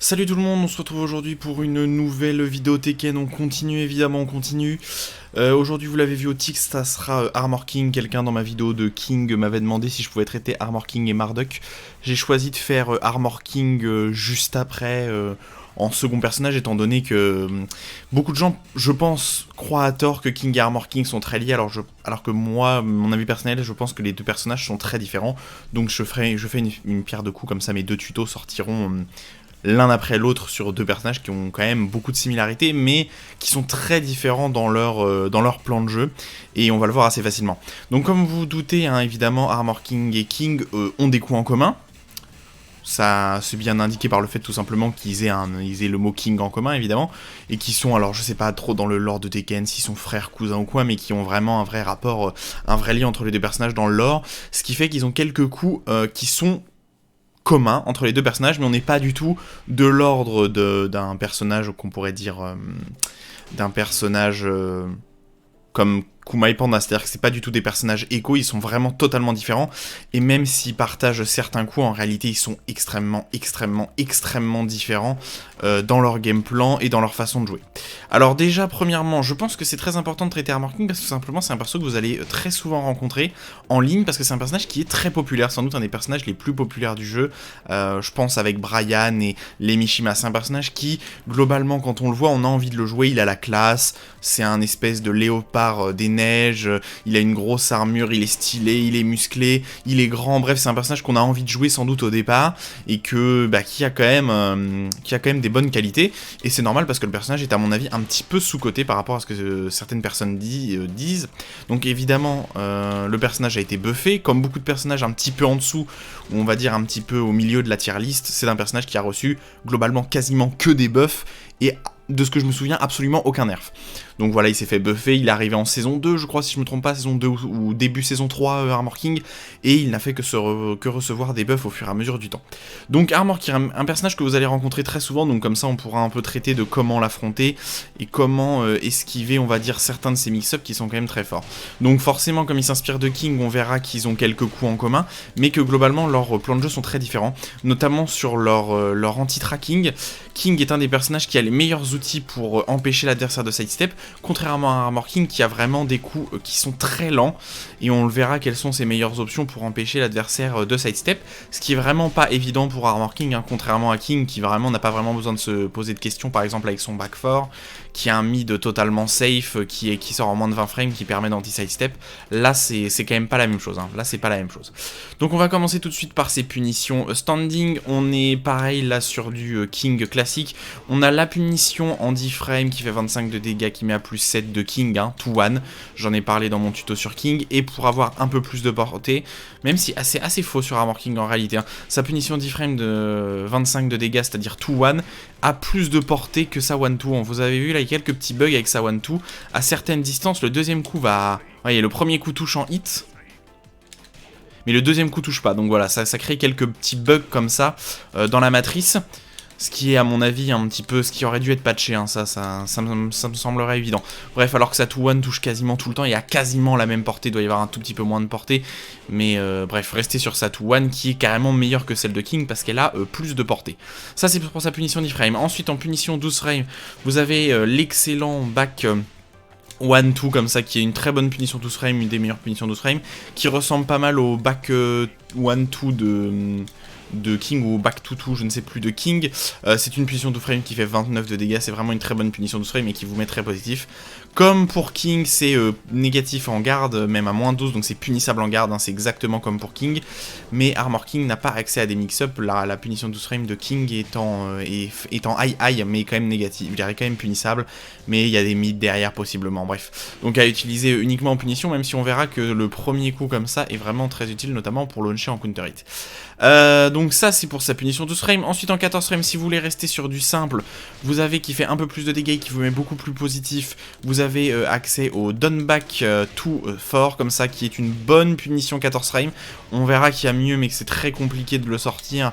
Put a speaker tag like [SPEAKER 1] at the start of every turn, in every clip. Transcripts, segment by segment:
[SPEAKER 1] Salut tout le monde, on se retrouve aujourd'hui pour une nouvelle vidéo Tekken. On continue évidemment, on continue. Aujourd'hui vous l'avez vu au titre, ça sera Armor King. Quelqu'un dans ma vidéo de King m'avait demandé si je pouvais traiter Armor King et Marduk. J'ai choisi de faire Armor King juste après, en second personnage, étant donné que beaucoup de gens, je pense, croient à tort que King et Armor King sont très liés, alors que moi, mon avis personnel, je pense que les deux personnages sont très différents. Donc je fais une pierre de coups, comme ça mes deux tutos sortiront l'un après l'autre sur deux personnages qui ont quand même beaucoup de similarités, mais qui sont très différents dans leur plan de jeu, et on va le voir assez facilement. Donc comme vous vous doutez, hein, évidemment, Armor King et King ont des coups en commun. Ça c'est bien indiqué par le fait tout simplement qu'ils aient le mot King en commun, évidemment, et qui sont, alors je sais pas trop dans le lore de Tekken s'ils sont frères, cousins ou quoi, mais qui ont vraiment un vrai rapport, un vrai lien entre les deux personnages dans le lore, ce qui fait qu'ils ont quelques coups qui sont commun entre les deux personnages, mais on n'est pas du tout de l'ordre d'un personnage qu'on pourrait dire d'un personnage comme Kuma et Panda, c'est-à-dire que c'est pas du tout des personnages égaux, ils sont vraiment totalement différents, et même s'ils partagent certains coups, en réalité ils sont extrêmement différents dans leur game plan et dans leur façon de jouer. Alors déjà, premièrement, je pense que c'est très important de traiter Armor King, parce que tout simplement c'est un perso que vous allez très souvent rencontrer en ligne, parce que c'est un personnage qui est très populaire, sans doute un des personnages les plus populaires du jeu, je pense avec Brian et les Mishima. C'est un personnage qui, globalement, quand on le voit, on a envie de le jouer, il a la classe, c'est un espèce de léopard des neiges, il a une grosse armure, il est stylé, il est musclé, il est grand, bref, c'est un personnage qu'on a envie de jouer sans doute au départ, et que, qui a quand même des bonnes qualités, et c'est normal parce que le personnage est à mon avis un petit peu sous-coté par rapport à ce que certaines personnes disent. Donc évidemment, le personnage a été buffé, comme beaucoup de personnages un petit peu en dessous, ou on va dire un petit peu au milieu de la tier list. C'est un personnage qui a reçu globalement quasiment que des buffs, et de ce que je me souviens, absolument aucun nerf. Donc voilà, il s'est fait buffer, il est arrivé en saison 2, je crois, si je me trompe pas, saison 2 ou début saison 3, Armor King, et il n'a fait que recevoir des buffs au fur et à mesure du temps. Donc Armor King, un personnage que vous allez rencontrer très souvent, donc comme ça on pourra un peu traiter de comment l'affronter, et comment esquiver, on va dire, certains de ces mix-ups qui sont quand même très forts. Donc forcément, comme ils s'inspirent de King, on verra qu'ils ont quelques coups en commun, mais que globalement, leurs plans de jeu sont très différents, notamment sur leur anti-tracking. King est un des personnages qui a les meilleurs outils pour empêcher l'adversaire de sidestep, contrairement à Armor King qui a vraiment des coups qui sont très lents, et on le verra quelles sont ses meilleures options pour empêcher l'adversaire de sidestep, ce qui est vraiment pas évident pour Armor King, hein, contrairement à King qui vraiment n'a pas vraiment besoin de se poser de questions, par exemple avec son back 4, qui a un mid totalement safe, qui sort en moins de 20 frames, qui permet d'anti-sidestep. Là c'est quand même pas la même chose, hein. Là c'est pas la même chose. Donc on va commencer tout de suite par ses punitions standing. On est pareil là sur du King classique. On a la punition en 10 frames qui fait 25 de dégâts, qui met à plus 7 de King, hein, 2-1. J'en ai parlé dans mon tuto sur King, et pour avoir un peu plus de portée, même si c'est assez faux sur Armor King en réalité, hein, sa punition 10 frames de 25 de dégâts, c'est-à-dire 2-1, a plus de portée que sa 1-2. Vous avez vu là, il y a quelques petits bugs avec sa 1-2. À certaines distances, le deuxième coup va... voyez, le premier coup touche en hit, mais le deuxième coup touche pas. Donc voilà, ça crée quelques petits bugs comme ça dans la matrice. Ce qui est à mon avis un petit peu ce qui aurait dû être patché, hein, ça me semblerait évident. Bref, alors que sa 2-1 touche quasiment tout le temps, il y a quasiment la même portée, il doit y avoir un tout petit peu moins de portée. Mais bref, restez sur sa 2-1 qui est carrément meilleure que celle de King parce qu'elle a plus de portée. Ça c'est pour sa punition 10 frames. Ensuite en punition 12 frames, vous avez l'excellent back... 1-2 comme ça, qui est une très bonne punition 12 frames, une des meilleures punitions 12 frames, qui ressemble pas mal au back 1-2 de King, ou back 2-2, je ne sais plus, de King. C'est une punition 12 frames qui fait 29 de dégâts, c'est vraiment une très bonne punition 12 frames et qui vous met très positif. Comme pour King, c'est négatif en garde, même à moins 12, donc c'est punissable en garde, hein, c'est exactement comme pour King. Mais Armor King n'a pas accès à des mix-up, la punition 12 frames de King étant high, mais quand même négative, il est quand même punissable, mais il y a des mid derrière possiblement, bref. Donc à utiliser uniquement en punition, même si on verra que le premier coup comme ça est vraiment très utile, notamment pour launcher en counter hit. Donc ça c'est pour sa punition 12 frames. Ensuite en 14 frames, si vous voulez rester sur du simple, vous avez qui fait un peu plus de dégâts, qui vous met beaucoup plus positif, vous avez accès au Done Back to Fort, comme ça, qui est une bonne punition 14 frames. On verra qu'il y a mieux, mais que c'est très compliqué de le sortir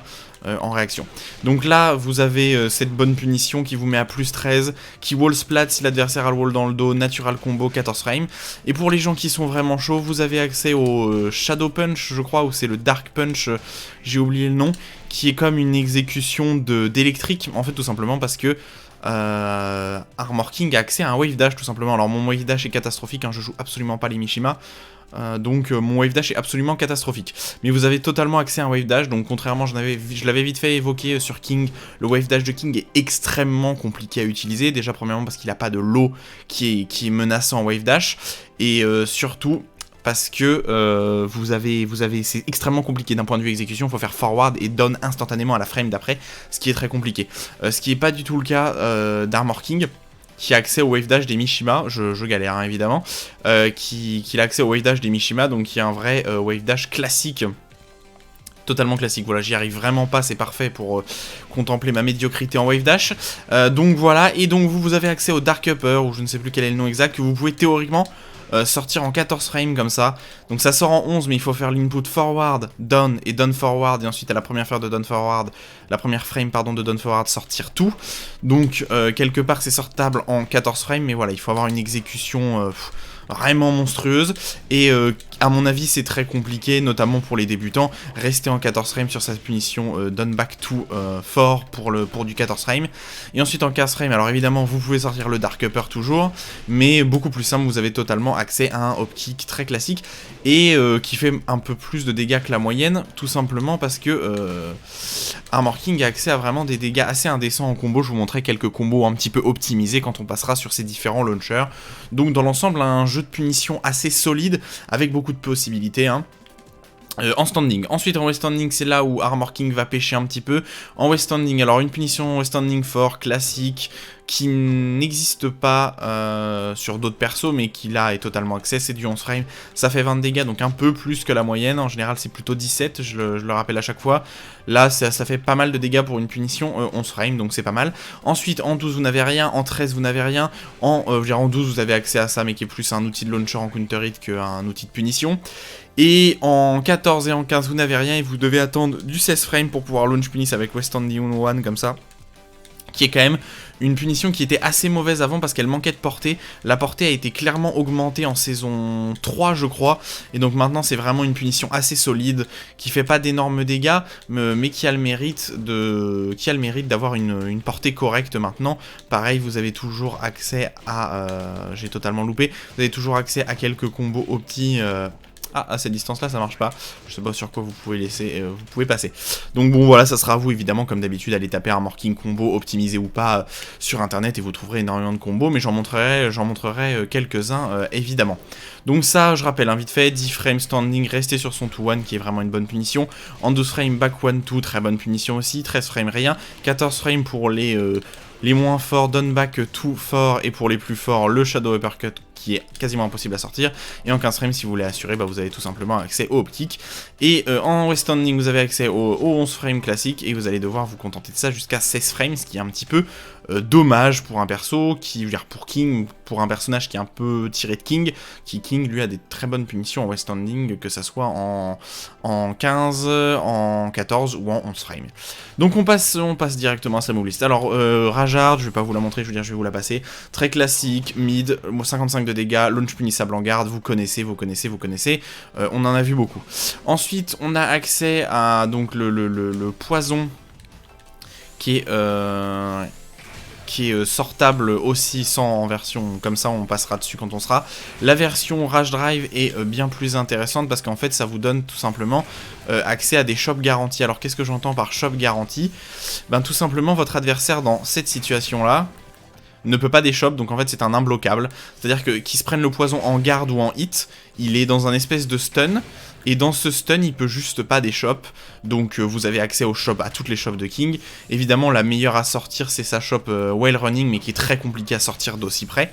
[SPEAKER 1] en réaction. Donc là, vous avez cette bonne punition qui vous met à plus 13, qui wall splat si l'adversaire a le wall dans le dos, natural combo, 14 frames. Et pour les gens qui sont vraiment chauds, vous avez accès au Shadow Punch, je crois, ou c'est le Dark Punch, j'ai oublié le nom, qui est comme une exécution d'électrique, en fait tout simplement parce que Armor King a accès à un Wave Dash tout simplement. Alors mon Wave Dash est catastrophique, hein, je joue absolument pas les Mishima. Donc mon Wave Dash est absolument catastrophique. Mais vous avez totalement accès à un Wave Dash, donc contrairement, je l'avais vite fait évoquer sur King, le Wave Dash de King est extrêmement compliqué à utiliser. Déjà premièrement parce qu'il n'a pas de lot qui est menaçant en Wave Dash, et surtout parce que c'est extrêmement compliqué d'un point de vue exécution, il faut faire forward et down instantanément à la frame d'après, ce qui est très compliqué. Ce qui n'est pas du tout le cas d'Armor King, qui a accès au Wave Dash des Mishima, je galère hein, évidemment, qui a accès au Wave Dash des Mishima, donc qui est un vrai Wave Dash classique, totalement classique. Voilà, j'y arrive vraiment pas, c'est parfait pour contempler ma médiocrité en Wave Dash. Donc voilà, et donc vous avez accès au Dark Upper, ou je ne sais plus quel est le nom exact, que vous pouvez théoriquement sortir en 14 frames comme ça. Donc ça sort en 11, mais il faut faire l'input forward, down et down forward, et ensuite à la première frame de down forward, de down forward, sortir tout. Donc quelque part c'est sortable en 14 frames, mais voilà, il faut avoir une exécution vraiment monstrueuse, et à mon avis c'est très compliqué, notamment pour les débutants. Rester en 14 frames sur cette punition down back to fort pour du 14 frames, et ensuite en 15 frames, alors évidemment vous pouvez sortir le Dark Upper toujours, mais beaucoup plus simple, vous avez totalement accès à un optique très classique, et qui fait un peu plus de dégâts que la moyenne, tout simplement parce que Armor King a accès à vraiment des dégâts assez indécents en combo. Je vous montrerai quelques combos un petit peu optimisés quand on passera sur ces différents launchers. Donc dans l'ensemble, un jeu de punition assez solide, avec beaucoup de possibilités, hein. En standing. Ensuite en west standing, c'est là où Armor King va pêcher un petit peu. En west standing, alors une punition west standing fort, classique, qui n'existe pas sur d'autres persos, mais qui là est totalement accès, c'est du 11 frames, ça fait 20 dégâts, donc un peu plus que la moyenne, en général c'est plutôt 17, je le rappelle à chaque fois. Là ça fait pas mal de dégâts pour une punition 11 frames, donc c'est pas mal. Ensuite en 12 vous n'avez rien, en 13 vous n'avez rien, en 12 vous avez accès à ça, mais qui est plus un outil de launcher en counter hit qu'un outil de punition. Et en 14 et en 15 vous n'avez rien, et vous devez attendre du 16 frames pour pouvoir launch punish avec West Standing 1 comme ça, qui est quand même une punition qui était assez mauvaise avant parce qu'elle manquait de portée. La portée a été clairement augmentée en saison 3 je crois, et donc maintenant c'est vraiment une punition assez solide, qui fait pas d'énormes dégâts, mais qui a le mérite d'avoir une portée correcte maintenant. Pareil, vous avez toujours accès à... j'ai totalement loupé, vous avez toujours accès à quelques combos opti... Ah, à cette distance-là, ça marche pas. Je sais pas sur quoi vous pouvez passer. Donc bon, voilà, ça sera à vous, évidemment, comme d'habitude, allez taper Armor King combo, optimisé ou pas, sur internet, et vous trouverez énormément de combos, mais j'en montrerai quelques-uns, évidemment. Donc ça, je rappelle, hein, vite fait, 10 frames standing, rester sur son 2-1, qui est vraiment une bonne punition. En 12 frames, back 1-2, très bonne punition aussi. 13 frames, rien. 14 frames pour les moins forts, down back 2 fort, et pour les plus forts, le Shadow Uppercut, qui est quasiment impossible à sortir. Et en 15 frames, si vous voulez assurer, bah, vous avez tout simplement accès aux optiques. Et en west standing, vous avez accès aux 11 frames classiques, et vous allez devoir vous contenter de ça jusqu'à 16 frames, ce qui est un petit peu dommage pour un perso, pour King, pour un personnage qui est un peu tiré de King, King lui a des très bonnes punitions en west standing, que ça soit en 15, en 14 ou en 11 frames. Donc on passe directement à sa move list. Alors Rajard, je vais pas vous la montrer, je veux dire je vais vous la passer. Très classique, mid, 55 de dégâts, launch punissable en garde, vous connaissez, on en a vu beaucoup. Ensuite on a accès à donc le poison qui est sortable aussi en version comme ça, on passera dessus quand on sera. La version Rage Drive est bien plus intéressante parce qu'en fait ça vous donne tout simplement accès à des shops garantis. Alors qu'est-ce que j'entends par shop garanti? Ben tout simplement votre adversaire dans cette situation là ne peut pas déshop, donc en fait c'est un imbloquable. C'est-à-dire que qu'il se prenne le poison en garde ou en hit, il est dans un espèce de stun, et dans ce stun il peut juste pas déshop, donc vous avez accès aux shops, à toutes les shops de King. Évidemment la meilleure à sortir c'est sa shop Whale Running, mais qui est très compliquée à sortir d'aussi près.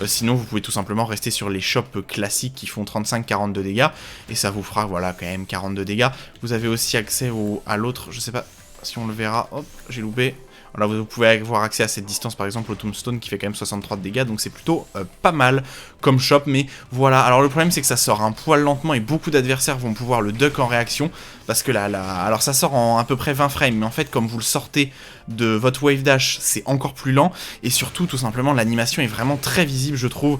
[SPEAKER 1] Sinon vous pouvez tout simplement rester sur les shops classiques qui font 35-40 de dégâts, et ça vous fera voilà quand même 42 dégâts. Vous avez aussi accès à l'autre, je sais pas si on le verra, hop j'ai loupé. Voilà, vous pouvez avoir accès à cette distance par exemple au Tombstone qui fait quand même 63 de dégâts, donc c'est plutôt pas mal comme shop, mais voilà. Alors le problème c'est que ça sort un poil lentement et beaucoup d'adversaires vont pouvoir le duck en réaction, parce que alors ça sort en à peu près 20 frames, mais en fait comme vous le sortez de votre wave dash, c'est encore plus lent, et surtout tout simplement l'animation est vraiment très visible je trouve.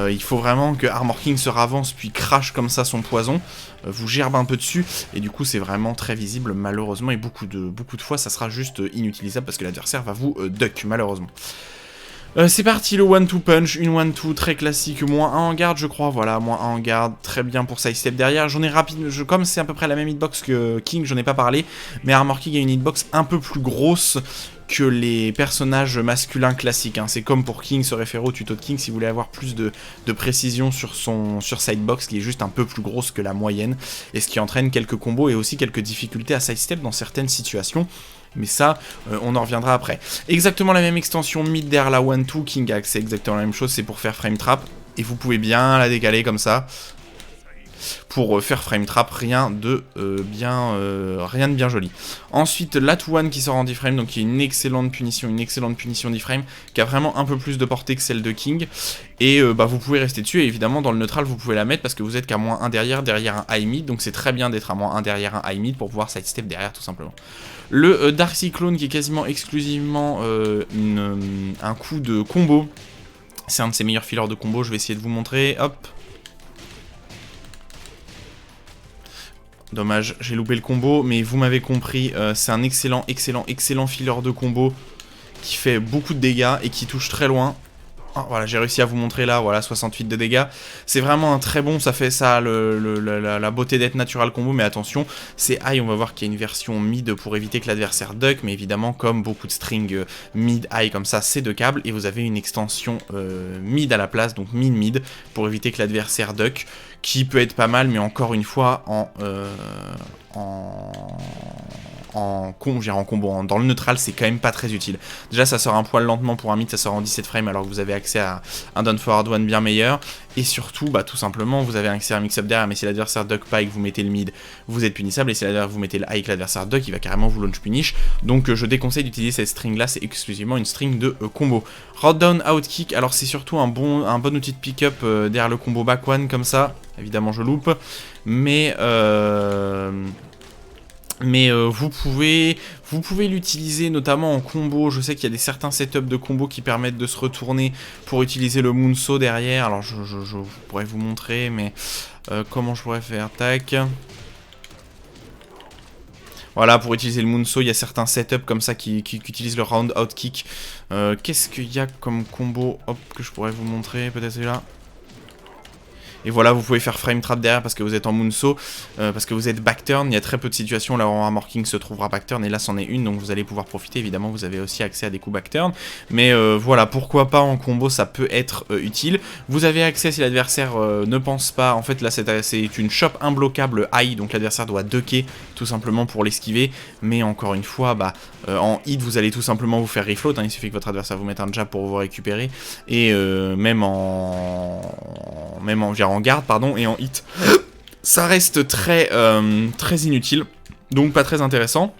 [SPEAKER 1] Il faut vraiment que Armor King se ravance puis crache comme ça son poison, vous gerbe un peu dessus, et du coup c'est vraiment très visible malheureusement, et beaucoup de fois ça sera juste inutilisable parce que l'adversaire va vous duck malheureusement. C'est parti, le 1-2 punch, une 1-2 très classique, -1 en garde je crois, voilà, -1 en garde, très bien pour sidestep derrière. J'en ai comme c'est à peu près la même hitbox que King, j'en ai pas parlé, mais Armor King a une hitbox un peu plus grosse que les personnages masculins classiques, hein. C'est comme pour King, se référer au tuto de King si vous voulez avoir plus de précision sur sa hitbox qui est juste un peu plus grosse que la moyenne, et ce qui entraîne quelques combos et aussi quelques difficultés à sidestep dans certaines situations. Mais ça, on en reviendra après. Exactement la même extension mid derrière la 1-2, King a accès exactement la même chose, c'est pour faire frame trap. Et vous pouvez bien la décaler comme ça. Pour faire frame trap, rien de bien joli. Ensuite, la 2-1 qui sort en 10 frames, donc qui est une excellente punition 10 frames, qui a vraiment un peu plus de portée que celle de King. Et vous pouvez rester dessus, et évidemment dans le neutral vous pouvez la mettre parce que vous êtes qu'à -1 derrière un high mid, donc c'est très bien d'être à -1 derrière un high mid pour pouvoir sidestep derrière tout simplement. Le Dark Cyclone qui est quasiment exclusivement un coup de combo, c'est un de ses meilleurs fillers de combo, je vais essayer de vous montrer, hop. Dommage, j'ai loupé le combo, mais vous m'avez compris, c'est un excellent filler de combo qui fait beaucoup de dégâts et qui touche très loin. Oh, voilà, j'ai réussi à vous montrer là, voilà, 68 de dégâts. C'est vraiment un très bon, ça fait ça, la beauté d'être natural combo, mais attention, c'est high, on va voir qu'il y a une version mid pour éviter que l'adversaire duck, mais évidemment, comme beaucoup de strings mid-high comme ça, c'est 2 câbles, et vous avez une extension mid à la place, donc mid-mid, pour éviter que l'adversaire duck, qui peut être pas mal, mais encore une fois, en combo, dans le neutral, c'est quand même pas très utile. Déjà, ça sort un poil lentement pour un mid, ça sort en 17 frames, alors que vous avez accès à un down forward one bien meilleur. Et surtout, tout simplement, vous avez accès à un mix-up derrière, mais si l'adversaire duck pas et que vous mettez le mid, vous êtes punissable, et si l'adversaire vous mettez le high et que l'adversaire duck, il va carrément vous launch punish. Donc je déconseille d'utiliser cette string là, c'est exclusivement une string de combo. Rod down out kick, alors c'est surtout un bon outil de pick-up derrière le combo back one comme ça. Évidemment je loupe, mais vous pouvez l'utiliser notamment en combo. Je sais qu'il y a certains setups de combo qui permettent de se retourner pour utiliser le moonsault derrière. Alors je pourrais vous montrer, mais comment je pourrais faire, tac. Voilà, pour utiliser le moonsault, il y a certains setups comme ça qui utilisent le round out kick. Qu'est-ce qu'il y a comme combo, hop, que je pourrais vous montrer, peut-être celui-là. Et voilà, vous pouvez faire frame trap derrière parce que vous êtes en moonsault, parce que vous êtes backturn. Il y a très peu de situations là où Armor King se trouvera backturn, et là c'en est une, donc vous allez pouvoir profiter. Évidemment, vous avez aussi accès à des coups backturn, mais voilà, pourquoi pas en combo, ça peut être utile. Vous avez accès si l'adversaire ne pense pas. En fait, là c'est une chop imbloquable high, donc l'adversaire doit ducker tout simplement pour l'esquiver. Mais encore une fois, en hit, vous allez tout simplement vous faire refloat, hein. Il suffit que votre adversaire vous mette un jab pour vous récupérer, et même en garde, pardon, et en hit, ça reste très inutile, donc pas très intéressant.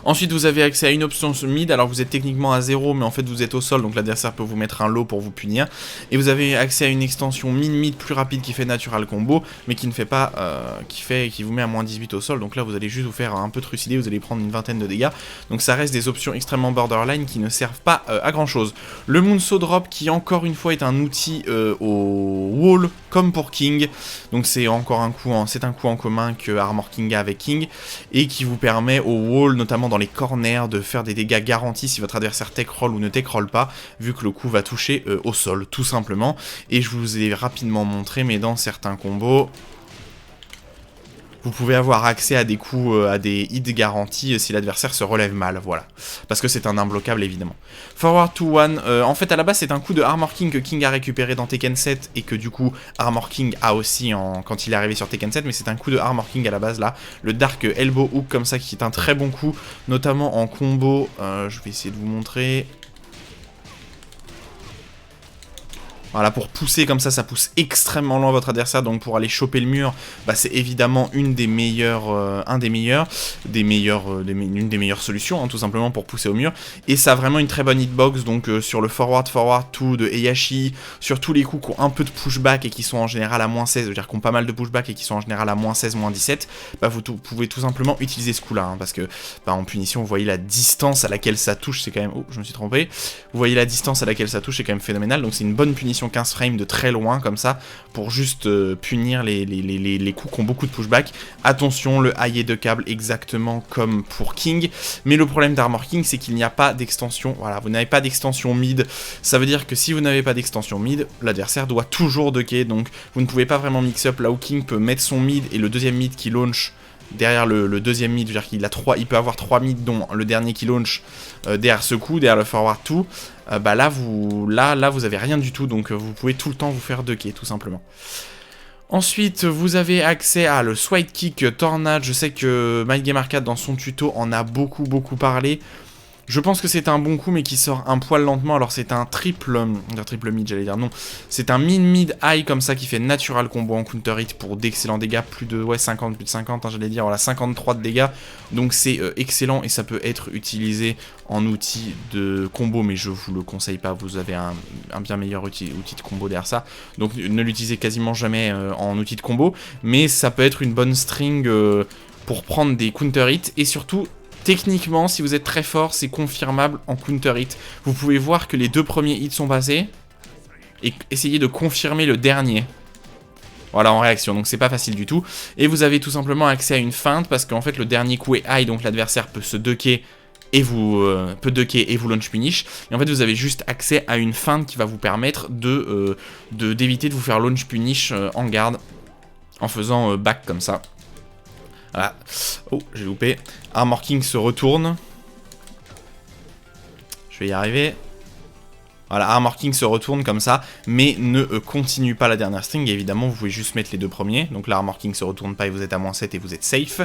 [SPEAKER 1] Ensuite, vous avez accès à une option mid, alors vous êtes techniquement à 0, mais en fait vous êtes au sol, donc l'adversaire peut vous mettre un low pour vous punir. Et vous avez accès à une extension mid plus rapide qui fait natural combo, mais qui ne fait pas, qui vous met à -18 au sol, donc là vous allez juste vous faire un peu trucider, vous allez prendre une vingtaine de dégâts. Donc ça reste des options extrêmement borderline qui ne servent pas à grand chose. Le moonsault drop qui encore une fois est un outil au wall, comme pour King, donc c'est encore un coup en commun que Armor King a avec King, et qui vous permet au wall, notamment dans les corners, de faire des dégâts garantis si votre adversaire tech roll ou ne tech roll pas, vu que le coup va toucher au sol, tout simplement. Et je vous ai rapidement montré, mais dans certains combos, vous pouvez avoir accès à des coups, à des hits garantis si l'adversaire se relève mal, voilà. Parce que c'est un imbloquable, évidemment. Forward to one, en fait, à la base, c'est un coup de Armor King que King a récupéré dans Tekken 7, et que du coup, Armor King a aussi quand il est arrivé sur Tekken 7, mais c'est un coup de Armor King à la base, là. Le Dark Elbow Hook, comme ça, qui est un très bon coup, notamment en combo. Je vais essayer de vous montrer. Voilà, pour pousser comme ça pousse extrêmement loin votre adversaire, donc pour aller choper le mur, bah, c'est évidemment une des meilleures solutions, hein, tout simplement pour pousser au mur. Et ça a vraiment une très bonne hitbox, donc sur le forward 2 de Heihachi, sur tous les coups qui ont un peu de pushback et qui sont en général à moins 16, c'est-à-dire qui ont pas mal de pushback et qui sont en général à moins 16, moins 17, bah vous pouvez tout simplement utiliser ce coup-là, hein, parce que bah, en punition, vous voyez la distance à laquelle ça touche, c'est quand même... Oh, je me suis trompé. Vous voyez la distance à laquelle ça touche, c'est quand même phénoménal, donc c'est une bonne punition 15 frames de très loin comme ça pour juste punir les coups qui ont beaucoup de pushback. Attention, le haillé de câble exactement comme pour King, mais le problème d'Armor King c'est qu'il n'y a pas d'extension, voilà, vous n'avez pas d'extension mid, ça veut dire que si vous n'avez pas d'extension mid, l'adversaire doit toujours ducker, donc vous ne pouvez pas vraiment mix up là où King peut mettre son mid et le deuxième mid qui launch derrière le deuxième mid, c'est-à-dire qu'il peut avoir 3 mid dont le dernier qui launch derrière ce coup, derrière le forward 2, bah là vous avez rien du tout, donc vous pouvez tout le temps vous faire ducker tout simplement. Ensuite, vous avez accès à le swipe kick Tornade. Je sais que MyGamer4 dans son tuto en a beaucoup parlé. Je pense que c'est un bon coup, mais qui sort un poil lentement. Alors c'est un triple mid, j'allais dire, non. C'est un mid-high comme ça qui fait natural combo en counter hit pour d'excellents dégâts. Plus de 50, plus de 50, hein, j'allais dire, voilà, 53 de dégâts. Donc c'est excellent et ça peut être utilisé en outil de combo, mais je vous le conseille pas. Vous avez un bien meilleur outil de combo derrière ça. Donc ne l'utilisez quasiment jamais en outil de combo. Mais ça peut être une bonne string pour prendre des counter hits et surtout... Techniquement, si vous êtes très fort, c'est confirmable en counter hit. Vous pouvez voir que les 2 premiers hits sont passés et essayer de confirmer le dernier. Voilà, en réaction, donc c'est pas facile du tout. Et vous avez tout simplement accès à une feinte parce qu'en fait le dernier coup est high, donc l'adversaire peut se ducker et vous launch punish. Et en fait vous avez juste accès à une feinte qui va vous permettre d'éviter de vous faire launch punish en garde en faisant back comme ça. Voilà. Oh, j'ai loupé. Armor King se retourne. Je vais y arriver. Voilà, Armor King se retourne comme ça, mais ne continue pas la dernière string. Et évidemment, vous pouvez juste mettre les 2 premiers. Donc là, Armor King se retourne pas et vous êtes à moins 7 et vous êtes safe.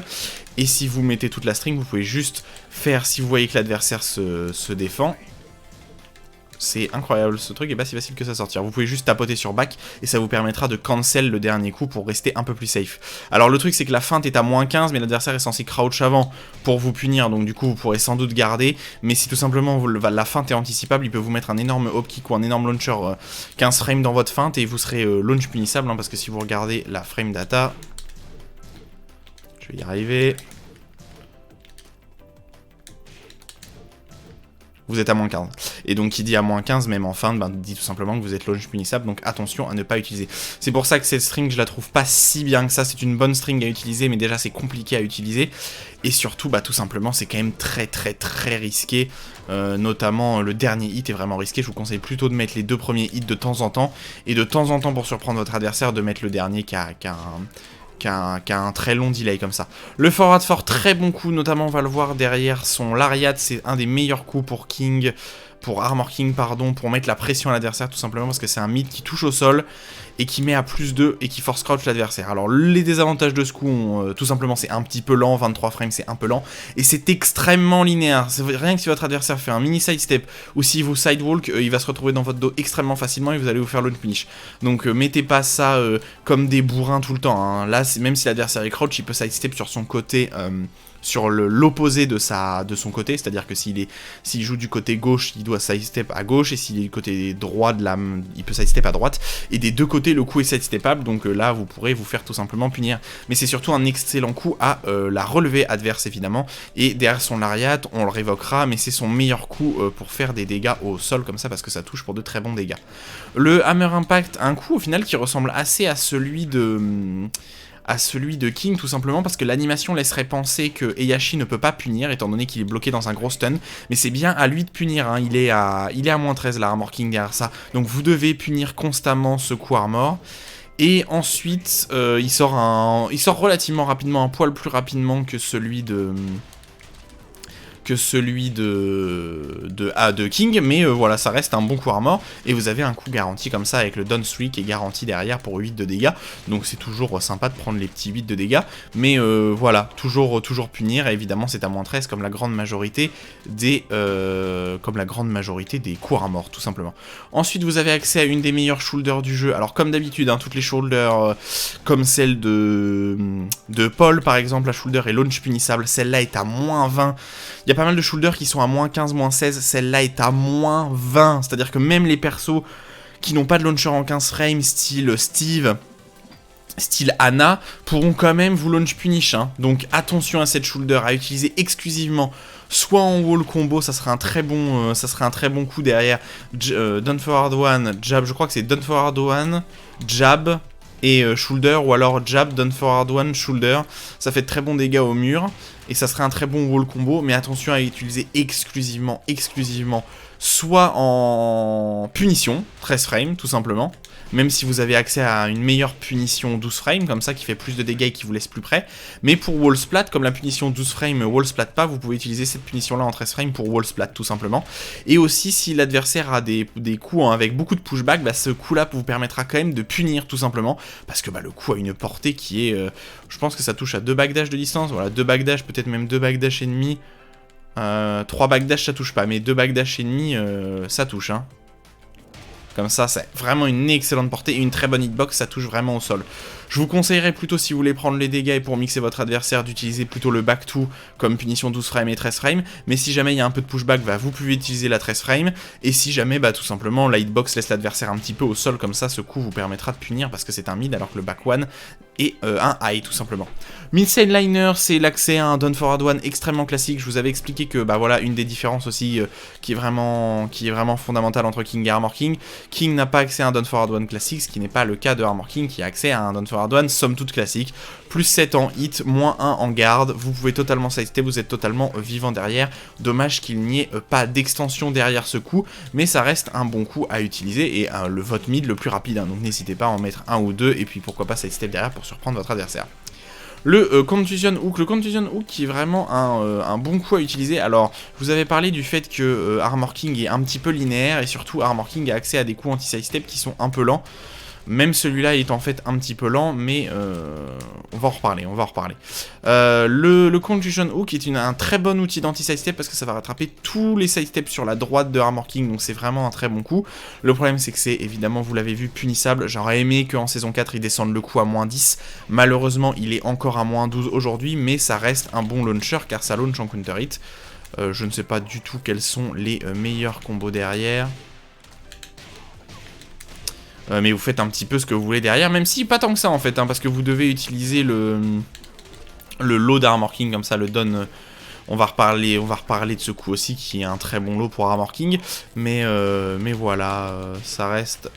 [SPEAKER 1] Et si vous mettez toute la string, vous pouvez juste faire, si vous voyez que l'adversaire se défend... C'est incroyable, ce truc est pas si facile que ça sortir. Vous pouvez juste tapoter sur back et ça vous permettra de cancel le dernier coup pour rester un peu plus safe. Alors le truc c'est que la feinte est à moins 15 mais l'adversaire est censé crouch avant pour vous punir, donc du coup vous pourrez sans doute garder. Mais si tout simplement la feinte est anticipable, il peut vous mettre un énorme hop kick ou un énorme launcher 15 frames dans votre feinte et vous serez launch punissable, hein, parce que si vous regardez la frame data... Je vais y arriver... Vous êtes à moins 15. Et donc qui dit à moins 15, même en feinte, ben, dit tout simplement que vous êtes launch punissable, donc attention à ne pas utiliser. C'est pour ça que cette string, je la trouve pas si bien que ça, c'est une bonne string à utiliser, mais déjà c'est compliqué à utiliser. Et surtout, bah tout simplement, c'est quand même très risqué, notamment le dernier hit est vraiment risqué. Je vous conseille plutôt de mettre les 2 premiers hits de temps en temps, et de temps en temps pour surprendre votre adversaire, de mettre le dernier qui a un très long delay comme ça. Le forward fort, très bon coup, notamment on va le voir derrière son lariat, c'est un des meilleurs coups pour King, pour Armor King, pardon, pour mettre la pression à l'adversaire tout simplement parce que c'est un mid qui touche au sol et qui met à +2 et qui force crouch l'adversaire. Alors les désavantages de ce coup, tout simplement c'est un petit peu lent, 23 frames c'est un peu lent, et c'est extrêmement linéaire. C'est rien que si votre adversaire fait un mini sidestep ou si vous sidewalk, il va se retrouver dans votre dos extrêmement facilement et vous allez vous faire launch finish. Donc mettez pas ça comme des bourrins tout le temps, hein. Là même si l'adversaire est crouch, il peut sidestep sur son côté... sur l'opposé de son côté, c'est-à-dire que s'il joue du côté gauche, il doit sidestep à gauche, et s'il est du côté droit il peut sidestep à droite, et des 2 côtés le coup est sidestepable, donc là vous pourrez vous faire tout simplement punir. Mais c'est surtout un excellent coup à la relevée adverse évidemment, et derrière son lariat, on le révoquera, mais c'est son meilleur coup pour faire des dégâts au sol comme ça, parce que ça touche pour de très bons dégâts. Le Hammer Impact, un coup au final qui ressemble assez à celui de King, tout simplement parce que l'animation laisserait penser que Heihachi ne peut pas punir étant donné qu'il est bloqué dans un gros stun, mais c'est bien à lui de punir, hein. Il est à moins 13 là, Armor King derrière ça, donc vous devez punir constamment ce coup Armor. Et ensuite il sort relativement rapidement, un poil plus rapidement que celui de que celui de King, mais voilà, ça reste un bon coup armor, et vous avez un coup garanti comme ça, avec le down 3 qui est garanti derrière pour 8 de dégâts, donc c'est toujours sympa de prendre les petits 8 de dégâts, mais voilà, toujours punir, et évidemment c'est à moins 13 comme la grande majorité des coups armor, tout simplement. Ensuite, vous avez accès à une des meilleures shoulders du jeu, alors comme d'habitude, hein, toutes les shoulders, comme celle de Paul par exemple, la shoulder est launch punissable, celle-là est à moins 20, il y a pas mal de shoulders qui sont à moins 15, moins 16, celle-là est à moins 20, c'est-à-dire que même les persos qui n'ont pas de launcher en 15 frames, style Steve, style Anna, pourront quand même vous launch punish, hein. Donc attention à cette shoulder, à utiliser exclusivement soit en wall combo, ça serait un très bon coup derrière, down forward one, jab, je crois que c'est down forward one, jab et shoulder, ou alors jab, down forward one, shoulder, ça fait de très bons dégâts au mur, et ça serait un très bon wall combo, mais attention à utiliser exclusivement, soit en punition, 13 frames tout simplement, même si vous avez accès à une meilleure punition 12 frames, comme ça, qui fait plus de dégâts et qui vous laisse plus près, mais pour wall splat, comme la punition 12 frames wall splat pas, vous pouvez utiliser cette punition là en 13 frames pour wall splat tout simplement, et aussi si l'adversaire a des coups avec beaucoup de pushback, bah, ce coup là vous permettra quand même de punir tout simplement, parce que bah, le coup a une portée qui est, je pense que ça touche à 2 backdash de distance, voilà, 2 backdash, peut-être même 2 backdash et demi, 3 backdash ça touche pas, mais 2 backdash et demi ça touche, hein. Comme ça, c'est vraiment une excellente portée et une très bonne hitbox, ça touche vraiment au sol. Je vous conseillerais plutôt, si vous voulez prendre les dégâts et pour mixer votre adversaire, d'utiliser plutôt le back 2 comme punition 12 frames et 13 frames. Mais si jamais il y a un peu de pushback, bah, vous pouvez utiliser la 13 frames. Et si jamais, bah, tout simplement, la hitbox laisse l'adversaire un petit peu au sol, comme ça, ce coup vous permettra de punir parce que c'est un mid alors que le back 1 est un high, tout simplement. Mid-side liner, c'est l'accès à un down forward one extrêmement classique. Je vous avais expliqué que, bah voilà, une des différences aussi qui est vraiment fondamentale entre King et Armor King. King n'a pas accès à un down forward one classique, ce qui n'est pas le cas de Armor King qui a accès à un down forward one somme toute classique. Plus 7 en hit, moins 1 en garde. Vous pouvez totalement sidestep, vous êtes totalement vivant derrière. Dommage qu'il n'y ait pas d'extension derrière ce coup, mais ça reste un bon coup à utiliser et le vote mid le plus rapide. Hein, donc n'hésitez pas à en mettre un ou deux et puis pourquoi pas sidestep derrière pour surprendre votre adversaire. Le Contusion Hook qui est vraiment un bon coup à utiliser. Alors, je vous avais parlé du fait que Armor King est un petit peu linéaire et surtout Armor King a accès à des coups anti-sidestep qui sont un peu lents. Même celui-là est en fait un petit peu lent, mais on va en reparler, le Contusion Hook est un très bon outil d'anti-sidestep parce que ça va rattraper tous les sidesteps sur la droite de Armor King, donc c'est vraiment un très bon coup. Le problème c'est que c'est évidemment, vous l'avez vu, punissable. J'aurais aimé qu'en saison 4 il descende le coup à moins 10. Malheureusement il est encore à moins 12 aujourd'hui, mais ça reste un bon launcher car ça launch en counter hit. Je ne sais pas du tout quels sont les meilleurs combos derrière. Mais vous faites un petit peu ce que vous voulez derrière, même si pas tant que ça en fait, hein, parce que vous devez utiliser le lot d'Armor King, comme ça le donne. On va reparler de ce coup aussi, qui est un très bon lot pour Armor King, mais voilà, ça reste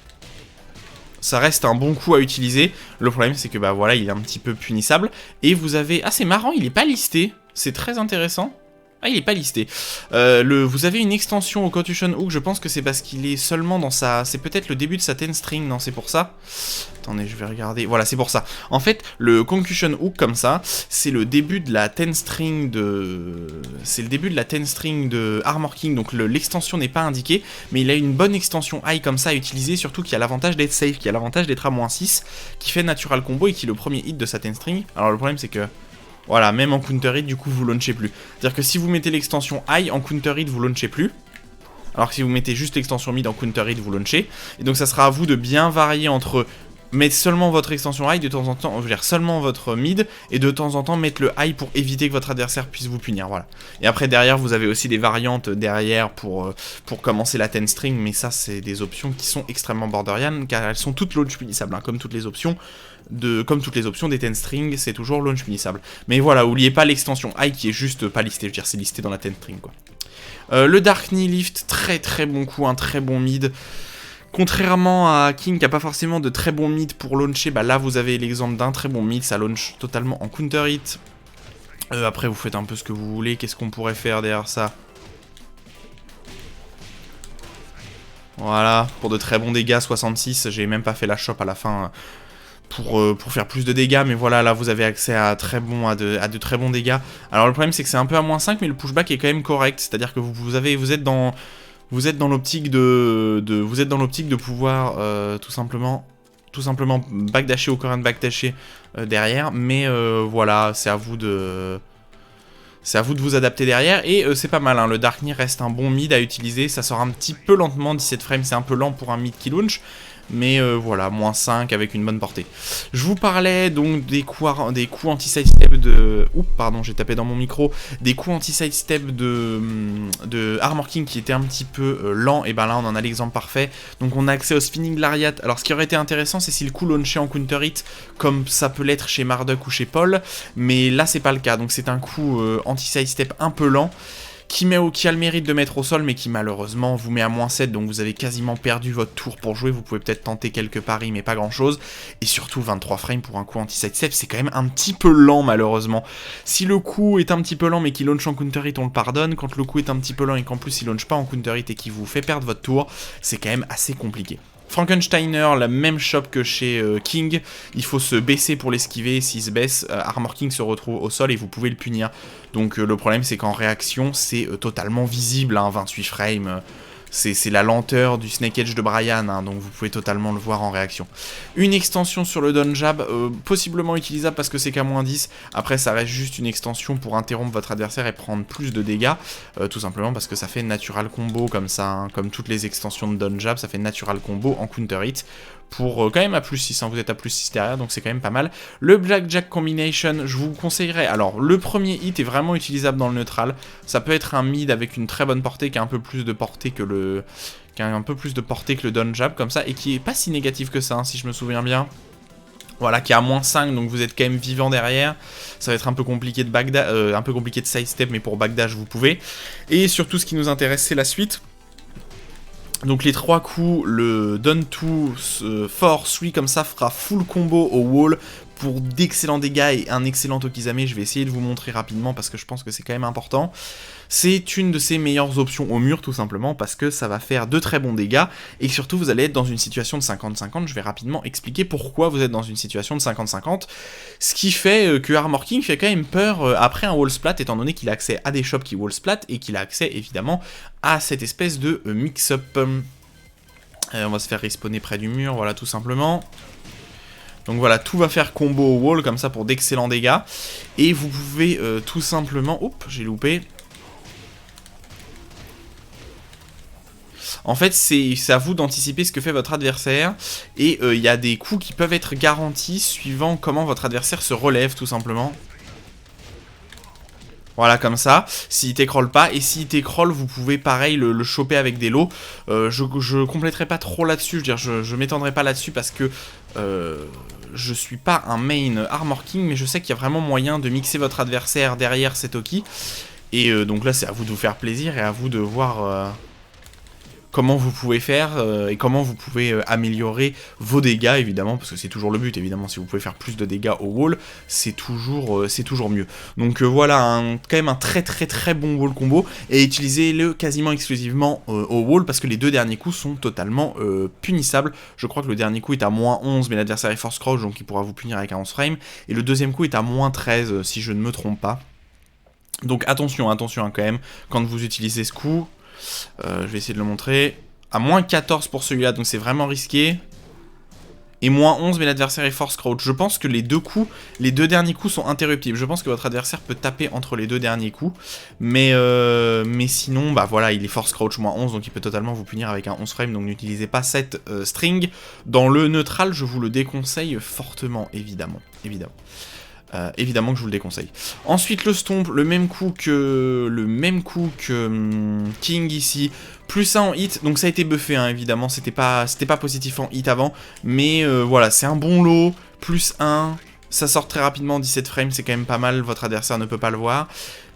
[SPEAKER 1] un bon coup à utiliser. Le problème c'est que bah voilà, il est un petit peu punissable, et vous avez, ah c'est marrant, il est pas listé, c'est très intéressant. Ah, il est pas listé. Vous avez une extension au Contusion Hook, je pense que c'est parce qu'il est seulement dans sa... C'est peut-être le début de sa 10 string, non, c'est pour ça. Attendez, je vais regarder. Voilà, c'est pour ça. En fait, le Contusion Hook, comme ça, c'est le début de la 10 string de... C'est le début de la 10 string de Armor King, donc l'extension n'est pas indiquée, mais il a une bonne extension high comme ça à utiliser, surtout qu'il a l'avantage d'être safe, qui a l'avantage d'être à moins 6, qui fait natural combo et qui est le premier hit de sa 10 string. Alors le problème c'est que... Voilà, même en counter hit, du coup, vous launchez plus. C'est-à-dire que si vous mettez l'extension high en counter hit, vous launchez plus. Alors que si vous mettez juste l'extension mid en counter hit, vous launchez. Et donc ça sera à vous de bien varier entre mettre seulement votre extension high de temps en temps, je veux dire seulement votre mid, et de temps en temps mettre le high pour éviter que votre adversaire puisse vous punir, voilà. Et après derrière, vous avez aussi des variantes derrière pour commencer la 10 string, mais ça c'est des options qui sont extrêmement borderline, car elles sont toutes launch punissables, hein, comme toutes les options des 10 strings, c'est toujours launch punissable. Mais voilà, oubliez pas l'extension high qui est juste pas listée, je veux dire c'est listé dans la 10 string quoi. Le Dark Knee Lift, très très bon coup, un très bon mid. Contrairement à King qui a pas forcément de très bon mid pour launcher, bah là vous avez l'exemple d'un très bon mid, ça launch totalement en counter hit. Après vous faites un peu ce que vous voulez, qu'est-ce qu'on pourrait faire derrière ça? Voilà, pour de très bons dégâts, 66, j'ai même pas fait la shop à la fin. pour faire plus de dégâts, mais voilà, là vous avez accès à de très bons dégâts. Alors le problème c'est que c'est un peu à -5, mais le pushback est quand même correct, c'est-à-dire que vous êtes dans l'optique de pouvoir tout simplement backdasher au current backdasher derrière, mais voilà, c'est à vous de vous adapter derrière, et c'est pas mal, hein, le Dark Knee reste un bon mid à utiliser, ça sort un petit peu lentement, 17 frames c'est un peu lent pour un mid qui launch, mais voilà, -5 avec une bonne portée. Je vous parlais donc des coups anti-sidestep de... Oups, pardon, j'ai tapé dans mon micro. Des coups anti-sidestep de Armor King qui étaient un petit peu lents, et ben là on en a l'exemple parfait. Donc on a accès au Spinning Lariat. Alors ce qui aurait été intéressant, c'est si le coup launché en counter hit, comme ça peut l'être chez Marduk ou chez Paul, mais là c'est pas le cas. Donc c'est un coup anti-sidestep un peu lent, qui a le mérite de mettre au sol, mais qui malheureusement vous met à -7, donc vous avez quasiment perdu votre tour pour jouer. Vous pouvez peut-être tenter quelques paris, mais pas grand chose. Et surtout 23 frames pour un coup anti-sidestep, c'est quand même un petit peu lent malheureusement. Si le coup est un petit peu lent mais qu'il launch en counter hit, on le pardonne. Quand le coup est un petit peu lent et qu'en plus il launch pas en counter hit et qu'il vous fait perdre votre tour, c'est quand même assez compliqué. Frankensteiner, la même shop que chez King, il faut se baisser pour l'esquiver, s'il se baisse, Armor King se retrouve au sol et vous pouvez le punir. Donc le problème c'est qu'en réaction, c'est totalement visible, hein, 28 frames, c'est la lenteur du Snake Edge de Brian, hein, donc vous pouvez totalement le voir en réaction. Une extension sur le Don Jab, possiblement utilisable parce que c'est qu'à -10, après ça reste juste une extension pour interrompre votre adversaire et prendre plus de dégâts, tout simplement parce que ça fait natural combo comme ça, hein, comme toutes les extensions de Don Jab, ça fait natural combo en counter hit, pour quand même à +6, hein, vous êtes à +6 derrière, donc c'est quand même pas mal. Le Blackjack Combination, je vous conseillerais, alors le premier hit est vraiment utilisable dans le neutral, ça peut être un mid avec une très bonne portée, qui a un peu plus de portée que le Don Jab, comme ça, et qui est pas si négatif que ça, hein, si je me souviens bien. Voilà, qui est à -5, donc vous êtes quand même vivant derrière. Ça va être un peu compliqué de sidestep, mais pour backdash vous pouvez. Et surtout, ce qui nous intéresse, c'est la suite. Donc les 3 coups, le Don 2 Force, oui, comme ça fera full combo au wall pour d'excellents dégâts et un excellent Okizame. Je vais essayer de vous montrer rapidement parce que je pense que c'est quand même important. C'est une de ses meilleures options au mur, tout simplement, parce que ça va faire de très bons dégâts, et surtout vous allez être dans une situation de 50-50, je vais rapidement expliquer pourquoi vous êtes dans une situation de 50-50, ce qui fait que Armor King fait quand même peur après un wall splat, étant donné qu'il a accès à des shops qui wall splat, et qu'il a accès évidemment à cette espèce de mix-up. On va se faire respawner près du mur, voilà, tout simplement. Donc voilà, tout va faire combo au wall, comme ça, pour d'excellents dégâts, et vous pouvez tout simplement... Oups, j'ai loupé. En fait, c'est à vous d'anticiper ce que fait votre adversaire, et il y a des coups qui peuvent être garantis suivant comment votre adversaire se relève, tout simplement. Voilà, comme ça, s'il t'écrolle pas, et s'il t'écrolle, vous pouvez pareil le choper avec des lots. Je compléterai pas trop là-dessus, je m'étendrai pas là-dessus parce que je suis pas un main Armor King, mais je sais qu'il y a vraiment moyen de mixer votre adversaire derrière cet Oki. Et donc là, c'est à vous de vous faire plaisir et à vous de voir... comment vous pouvez faire et comment vous pouvez améliorer vos dégâts, évidemment, parce que c'est toujours le but, évidemment, si vous pouvez faire plus de dégâts au wall, c'est toujours mieux. Donc voilà, quand même un très bon wall combo, et utilisez-le quasiment exclusivement au wall, parce que les 2 derniers coups sont totalement punissables. Je crois que le dernier coup est à -11, mais l'adversaire est force crouch, donc il pourra vous punir avec un 11 frame, et le deuxième coup est à -13, si je ne me trompe pas. Donc attention, attention hein, quand même, quand vous utilisez ce coup... je vais essayer de le montrer. À -14 pour celui-là, donc c'est vraiment risqué. Et -11, mais l'adversaire est force crouch. Je pense que les 2 derniers coups sont interruptibles. Je pense que votre adversaire peut taper entre les 2 derniers coups. Mais sinon, bah voilà, il est force crouch -11, donc il peut totalement vous punir avec un 11 frame. Donc n'utilisez pas cette string. Dans le neutral, je vous le déconseille fortement, évidemment. Évidemment que je vous le déconseille. Ensuite le stomp, le même coup que King ici, +1 en hit, donc ça a été buffé hein, évidemment, c'était pas positif en hit avant, mais voilà, c'est un bon lot, +1, ça sort très rapidement, 17 frames, c'est quand même pas mal, votre adversaire ne peut pas le voir,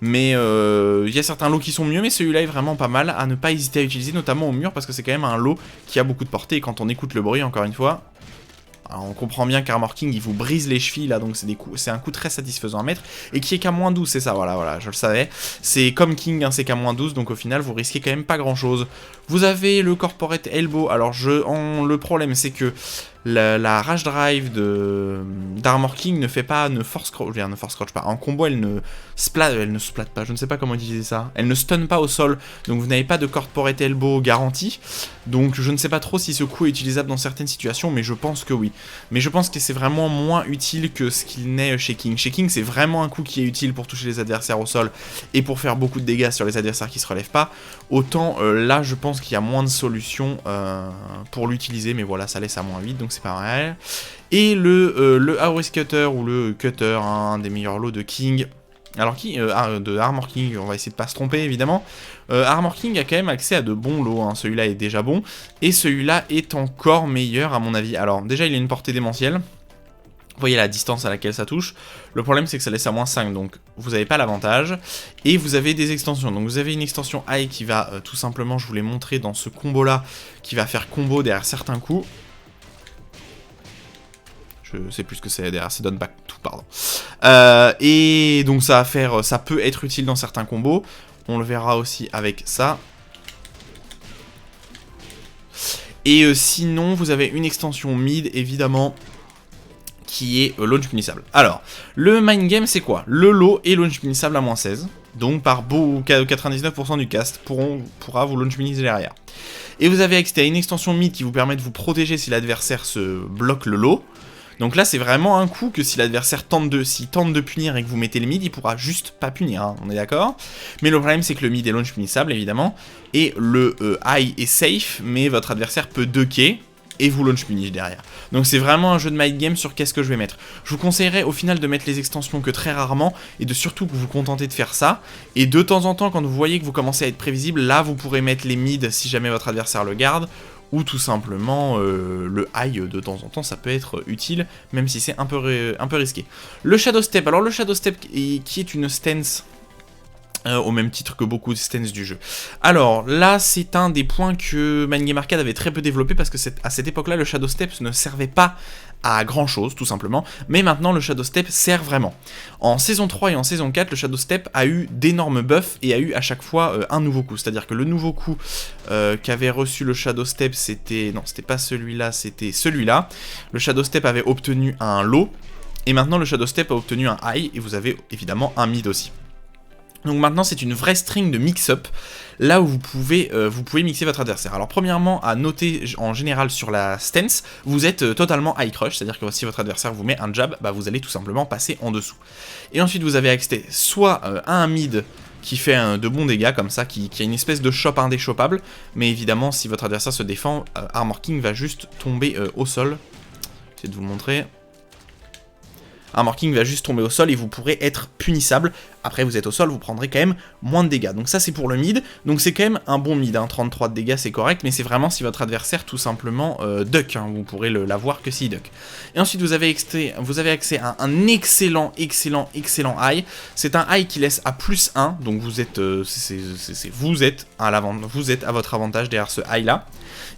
[SPEAKER 1] mais il y a certains lots qui sont mieux, mais celui-là est vraiment pas mal, à ne pas hésiter à utiliser, notamment au mur, parce que c'est quand même un lot qui a beaucoup de portée, et quand on écoute le bruit, encore une fois... Alors on comprend bien qu'Armor King il vous brise les chevilles là, donc c'est un coup très satisfaisant à mettre, et qui est qu'à -12, c'est ça, voilà, je le savais. C'est comme King, hein, c'est qu'à -12, donc au final vous risquez quand même pas grand chose. Vous avez le Corporate Elbow, alors le problème c'est que la Rage Drive d'Armor King ne force crotch pas. En combo, elle ne splat pas, je ne sais pas comment utiliser ça. Elle ne stun pas au sol, donc vous n'avez pas de corporate elbow garantie. Donc je ne sais pas trop si ce coup est utilisable dans certaines situations, mais je pense que oui. Mais je pense que c'est vraiment moins utile que ce qu'il n'est chez King. Chez King, c'est vraiment un coup qui est utile pour toucher les adversaires au sol et pour faire beaucoup de dégâts sur les adversaires qui se relèvent pas. Autant là, je pense qu'il y a moins de solutions pour l'utiliser, mais voilà, ça laisse à -8, donc c'est pas mal. Et le Auris Cutter, ou le Cutter, un des meilleurs lots de King. Alors de Armor King, on va essayer de pas se tromper évidemment. Armor King a quand même accès à de bons lots, hein. Celui-là est déjà bon, et celui-là est encore meilleur à mon avis. Alors déjà il a une portée démentielle, vous voyez la distance à laquelle ça touche. Le problème c'est que ça laisse à -5, donc vous n'avez pas l'avantage. Et vous avez des extensions, donc vous avez une extension high qui va tout simplement, je vous l'ai montré dans ce combo là, qui va faire combo derrière certains coups. Je sais plus ce que c'est derrière, c'est done back tout, pardon. Et donc ça peut être utile dans certains combos. On le verra aussi avec ça. Et sinon, vous avez une extension mid, évidemment, qui est launch punissable. Alors, le mind game, c'est quoi? Le lot est launch punissable à -16. Donc, par 99% du cast, pourra vous launch punish derrière. Et vous avez accès à une extension mid qui vous permet de vous protéger si l'adversaire se bloque le lot. Donc là, c'est vraiment un coup que si l'adversaire tente de punir et que vous mettez le mid, il pourra juste pas punir, hein, on est d'accord? Mais le problème, c'est que le mid est launch punissable, évidemment, et le high est safe, mais votre adversaire peut ducker et vous launch punish derrière. Donc c'est vraiment un jeu de mind game sur qu'est-ce que je vais mettre. Je vous conseillerais au final de mettre les extensions que très rarement, et de surtout que vous vous contentez de faire ça. Et de temps en temps, quand vous voyez que vous commencez à être prévisible, là vous pourrez mettre les mid si jamais votre adversaire le garde, ou tout simplement le high de temps en temps, ça peut être utile, même si c'est un peu risqué. Le Shadow Step, alors le Shadow Step qui est une stance au même titre que beaucoup de stances du jeu. Alors là, c'est un des points que Mind Game Arcade avait très peu développé, parce que à cette époque-là, le Shadow Step ne servait pas à grand chose, tout simplement, mais maintenant le Shadow Step sert vraiment. En saison 3 et en saison 4, le Shadow Step a eu d'énormes buffs et a eu à chaque fois un nouveau coup, c'est-à-dire que le nouveau coup qu'avait reçu le Shadow Step, non, c'était pas celui-là, c'était celui-là. Le Shadow Step avait obtenu un low, et maintenant le Shadow Step a obtenu un high, et vous avez évidemment un mid aussi. Donc maintenant c'est une vraie string de mix-up, là où vous pouvez mixer votre adversaire. Alors premièrement, à noter en général sur la stance, vous êtes totalement high crush, c'est-à-dire que si votre adversaire vous met un jab, bah vous allez tout simplement passer en dessous. Et ensuite vous avez accès soit à un mid qui fait de bons dégâts comme ça, qui a une espèce de chop indéchoppable, mais évidemment si votre adversaire se défend, Armor King va juste tomber au sol. J'essaie de vous le montrer. Armor King va juste tomber au sol et vous pourrez être punissable. Après vous êtes au sol, vous prendrez quand même moins de dégâts. Donc ça c'est pour le mid, donc c'est quand même un bon mid, hein. 33 de dégâts c'est correct, mais c'est vraiment si votre adversaire tout simplement duck, hein. Vous pourrez l'avoir que s'il duck. Et ensuite vous avez accès à un excellent high. C'est un high qui laisse à +1, donc vous êtes à votre avantage derrière ce high là.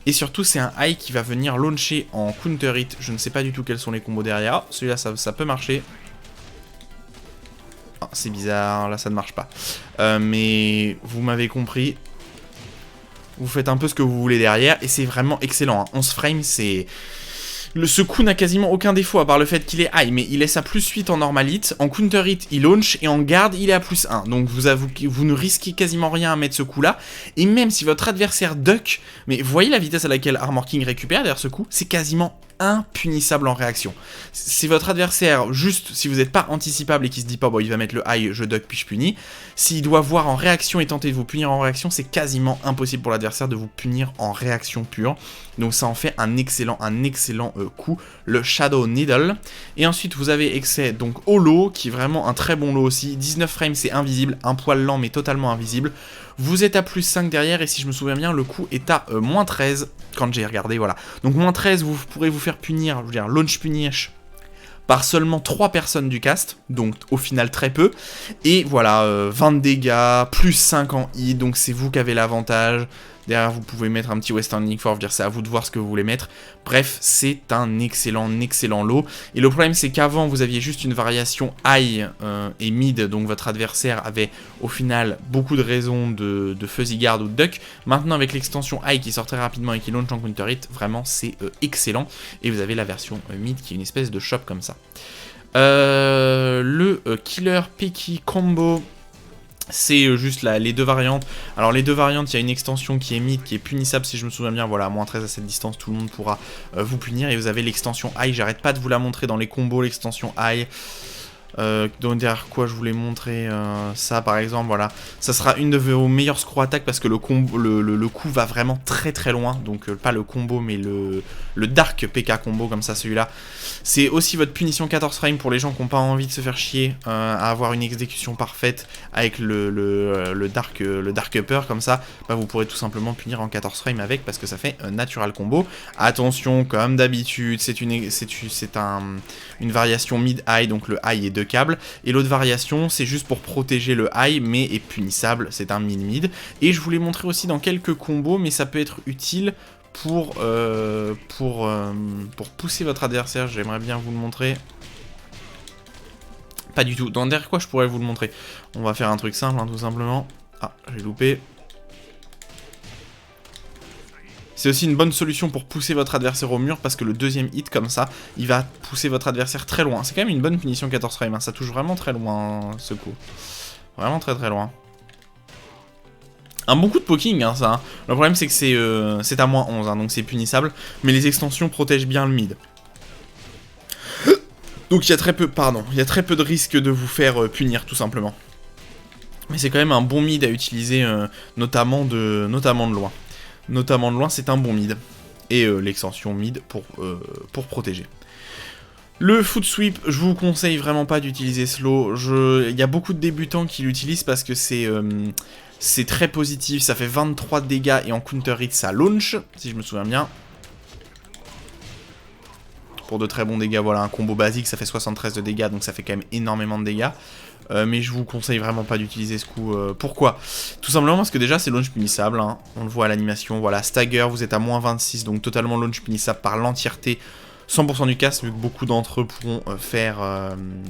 [SPEAKER 1] Et surtout c'est un high qui va venir launcher en counter hit. Je ne sais pas du tout quels sont les combos derrière. Celui-là ça peut marcher. Ah, c'est bizarre, là ça ne marche pas. Mais vous m'avez compris. Vous faites un peu ce que vous voulez derrière. Et c'est vraiment excellent, hein. 11 frames, c'est... Ce coup n'a quasiment aucun défaut à part le fait qu'il est high, mais il laisse à +8 en normal hit, en counter hit il launch, et en garde il est à +1. Donc vous ne risquez quasiment rien à mettre ce coup là, et même si votre adversaire duck, mais voyez la vitesse à laquelle Armor King récupère derrière ce coup, c'est quasiment impunissable en réaction. Si votre adversaire, juste si vous n'êtes pas anticipable et qu'il se dit pas bon il va mettre le high, je duck puis je punis, s'il doit voir en réaction et tenter de vous punir en réaction, c'est quasiment impossible pour l'adversaire de vous punir en réaction pure. Donc ça en fait un excellent coup, le Shadow Needle. Et ensuite vous avez accès donc au lot, qui est vraiment un très bon lot aussi. 19 frames c'est invisible, un poil lent mais totalement invisible. Vous êtes à +5 derrière, et si je me souviens bien, le coup est à -13 quand j'ai regardé, voilà. Donc -13, vous pourrez vous faire punir, je veux dire launch punish, par seulement 3 personnes du cast, donc au final très peu. Et voilà, 20 dégâts, +5 en hit, donc c'est vous qui avez l'avantage. Derrière, vous pouvez mettre un petit Western Link Force, dire c'est à vous de voir ce que vous voulez mettre. Bref, c'est un excellent lot. Et le problème, c'est qu'avant, vous aviez juste une variation high et mid, donc votre adversaire avait au final beaucoup de raisons de Fuzzy Guard ou de Duck. Maintenant, avec l'extension high qui sort très rapidement et qui launch en counter hit, vraiment, c'est excellent. Et vous avez la version mid qui est une espèce de shop comme ça. Le Killer Peaky Combo, c'est juste les deux variantes. Alors les deux variantes, il y a une extension qui est mid, qui est punissable si je me souviens bien, voilà, moins 13 à cette distance, tout le monde pourra vous punir. Et vous avez l'extension high, j'arrête pas de vous la montrer dans les combos, l'extension high. Donc derrière quoi je voulais montrer ça par exemple, voilà, ça sera une de vos meilleures screw attack parce que le coup va vraiment très loin, donc pas le combo mais le dark PK combo comme ça, celui-là c'est aussi votre punition 14 frames pour les gens qui n'ont pas envie de se faire chier à avoir une exécution parfaite avec le dark upper comme ça, bah, vous pourrez tout simplement punir en 14 frames avec parce que ça fait un natural combo. Attention, comme d'habitude, c'est une variation mid-high, donc le high est 2 câbles, et l'autre variation c'est juste pour protéger le high mais est punissable, c'est un mid-mid. Et je vous l'ai montré aussi dans quelques combos, mais ça peut être utile pour pousser votre adversaire. J'aimerais bien vous le montrer. Pas du tout. Dans derrière quoi je pourrais vous le montrer. On va faire un truc simple, hein, tout simplement. Ah, j'ai loupé. C'est aussi une bonne solution pour pousser votre adversaire au mur parce que le deuxième hit comme ça, il va pousser votre adversaire très loin. C'est quand même une bonne punition 14 frames, hein. Ça touche vraiment très loin ce coup. Vraiment très loin. Un bon coup de poking, hein, ça. Hein. Le problème c'est que c'est à moins 11, hein, donc c'est punissable. Mais les extensions protègent bien le mid. Donc il y a très peu de risque de vous faire punir tout simplement. Mais c'est quand même un bon mid à utiliser, notamment de loin. Notamment de loin, c'est un bon mid. Et l'extension mid pour protéger. Le foot sweep, je vous conseille vraiment pas d'utiliser slow. Il y a beaucoup de débutants qui l'utilisent parce que c'est très positif. Ça fait 23 de dégâts et en counter hit ça launch, si je me souviens bien. Pour de très bons dégâts, voilà, un combo basique, ça fait 73 de dégâts, donc ça fait quand même énormément de dégâts. Mais je vous conseille vraiment pas d'utiliser ce coup. Pourquoi? Tout simplement parce que déjà c'est launch punissable, hein. On le voit à l'animation, voilà, stagger, vous êtes à moins 26, donc totalement launch punissable par l'entièreté. 100% du cast, vu que beaucoup d'entre eux pourront faire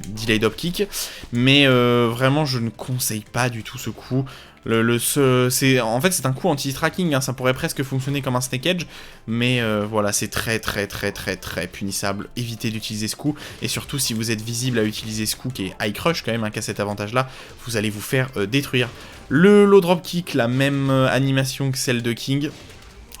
[SPEAKER 1] delay drop kick. Mais vraiment, je ne conseille pas du tout ce coup. En fait, c'est un coup anti-tracking, hein, ça pourrait presque fonctionner comme un snake edge. Mais voilà, c'est très punissable. Évitez d'utiliser ce coup. Et surtout, si vous êtes visible à utiliser ce coup, qui est high crush quand même, hein, qui a cet avantage-là, vous allez vous faire détruire. Le low drop kick, la même animation que celle de King.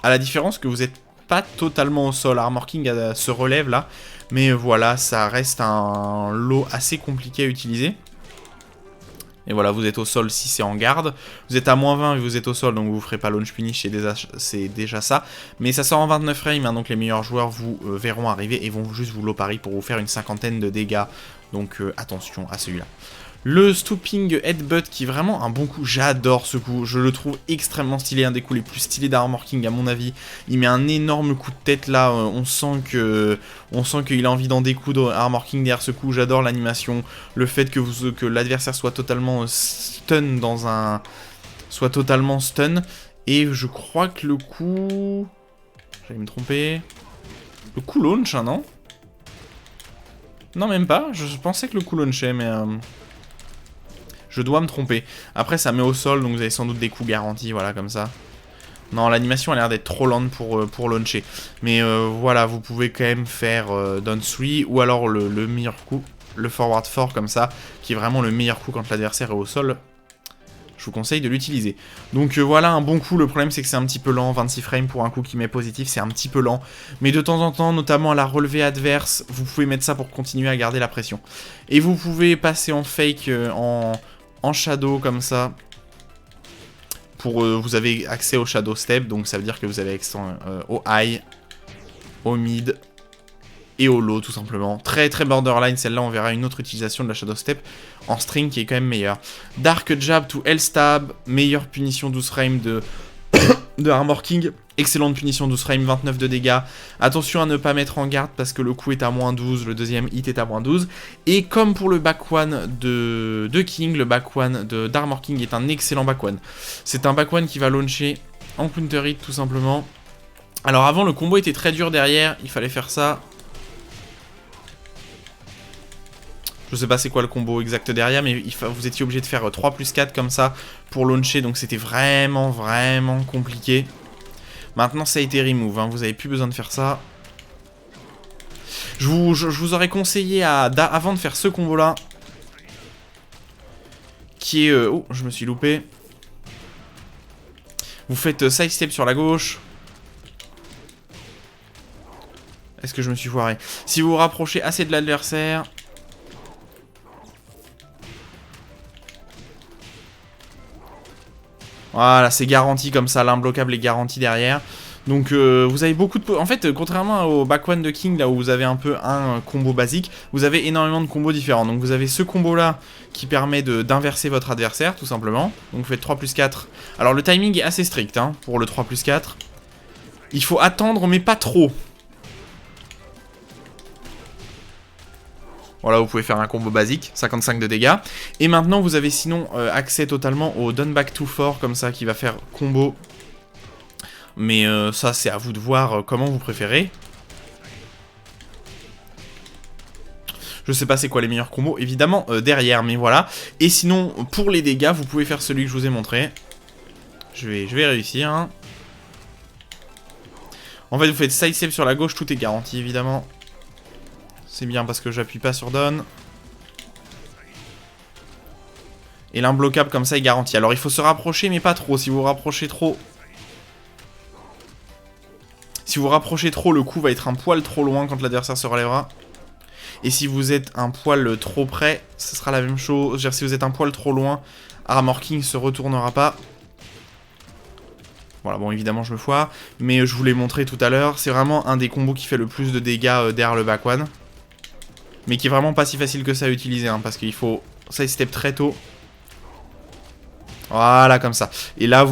[SPEAKER 1] À la différence que vous êtes pas totalement au sol, Armor King se relève là, mais voilà, ça reste un lot assez compliqué à utiliser. Et voilà, vous êtes au sol si c'est en garde, vous êtes à moins 20 et vous êtes au sol, donc vous ferez pas launch punish, c'est déjà ça. Mais ça sort en 29 frames, hein, donc les meilleurs joueurs vous verront arriver et vont juste vous low parry pour vous faire une cinquantaine de dégâts, donc attention à celui-là. Le Stooping Headbutt qui est vraiment un bon coup, j'adore ce coup, je le trouve extrêmement stylé, un des coups les plus stylés d'Armor King à mon avis. Il met un énorme coup de tête là, on sent qu'il a envie d'en découdre Armor King derrière ce coup, j'adore l'animation, le fait que l'adversaire soit totalement stun et je crois que le coup... J'allais me tromper... Le coup launch, hein, non? Non, même pas, je pensais que le coup launchait, mais... Je dois me tromper. Après, ça met au sol, donc vous avez sans doute des coups garantis, voilà, comme ça. Non, l'animation a l'air d'être trop lente pour launcher. Mais voilà, vous pouvez quand même faire down 3, ou alors le meilleur coup, le forward 4, comme ça, qui est vraiment le meilleur coup quand l'adversaire est au sol. Je vous conseille de l'utiliser. Donc voilà, un bon coup. Le problème, c'est que c'est un petit peu lent. 26 frames pour un coup qui met positif, c'est un petit peu lent. Mais de temps en temps, notamment à la relevée adverse, vous pouvez mettre ça pour continuer à garder la pression. Et vous pouvez passer en fake, en shadow comme ça. Vous avez accès au shadow step, donc ça veut dire que vous avez accès au high, au mid et au low tout simplement. Très borderline, celle-là on verra une autre utilisation de la shadow step en string qui est quand même meilleure. Dark jab to L stab, meilleure punition 12 frames de Armor King. Excellente punition, 12 frames, 29 de dégâts. Attention à ne pas mettre en garde parce que le coup est à moins 12, le deuxième hit est à moins 12. Et comme pour le back one de King, le back one d'Armor King est un excellent back one. C'est un back one qui va launcher en counter hit tout simplement. Alors avant, le combo était très dur derrière, il fallait faire ça. Je sais pas c'est quoi le combo exact derrière, mais vous étiez obligé de faire 3 plus 4 comme ça pour launcher, donc c'était vraiment compliqué. Maintenant ça a été remove, hein, vous avez plus besoin de faire ça. Je vous aurais conseillé avant de faire ce combo là, qui est... oh, je me suis loupé. Vous faites side step sur la gauche. Est-ce que je me suis foiré? Si vous vous rapprochez assez de l'adversaire... Voilà, c'est garanti comme ça, l'imbloquable est garanti derrière. Donc vous avez beaucoup de... En fait, contrairement au back one de King, là où vous avez un peu un combo basique, vous avez énormément de combos différents. Donc vous avez ce combo-là qui permet d'inverser votre adversaire, tout simplement. Donc vous faites 3 plus 4. Alors le timing est assez strict, hein, pour le 3 plus 4. Il faut attendre, mais pas trop. Voilà, vous pouvez faire un combo basique, 55 de dégâts. Et maintenant, vous avez sinon accès totalement au Done Back to 4, comme ça, qui va faire combo. Mais ça, c'est à vous de voir comment vous préférez. Je sais pas c'est quoi les meilleurs combos, évidemment, derrière, mais voilà. Et sinon, pour les dégâts, vous pouvez faire celui que je vous ai montré. Je vais réussir. Hein. En fait, vous faites side step sur la gauche, tout est garanti, évidemment. C'est bien parce que j'appuie pas sur Done. Et l'imbloquable comme ça est garanti. Alors il faut se rapprocher mais pas trop. Si vous vous rapprochez trop... Si vous rapprochez trop, le coup va être un poil trop loin quand l'adversaire se relèvera. Et si vous êtes un poil trop près, ce sera la même chose. Si vous êtes un poil trop loin, Armor King se retournera pas. Voilà, bon évidemment je me foire. Mais je vous l'ai montré tout à l'heure. C'est vraiment un des combos qui fait le plus de dégâts derrière le back one. Mais qui est vraiment pas si facile que ça à utiliser, hein, parce qu'il faut side step très tôt. Voilà, comme ça. Et là,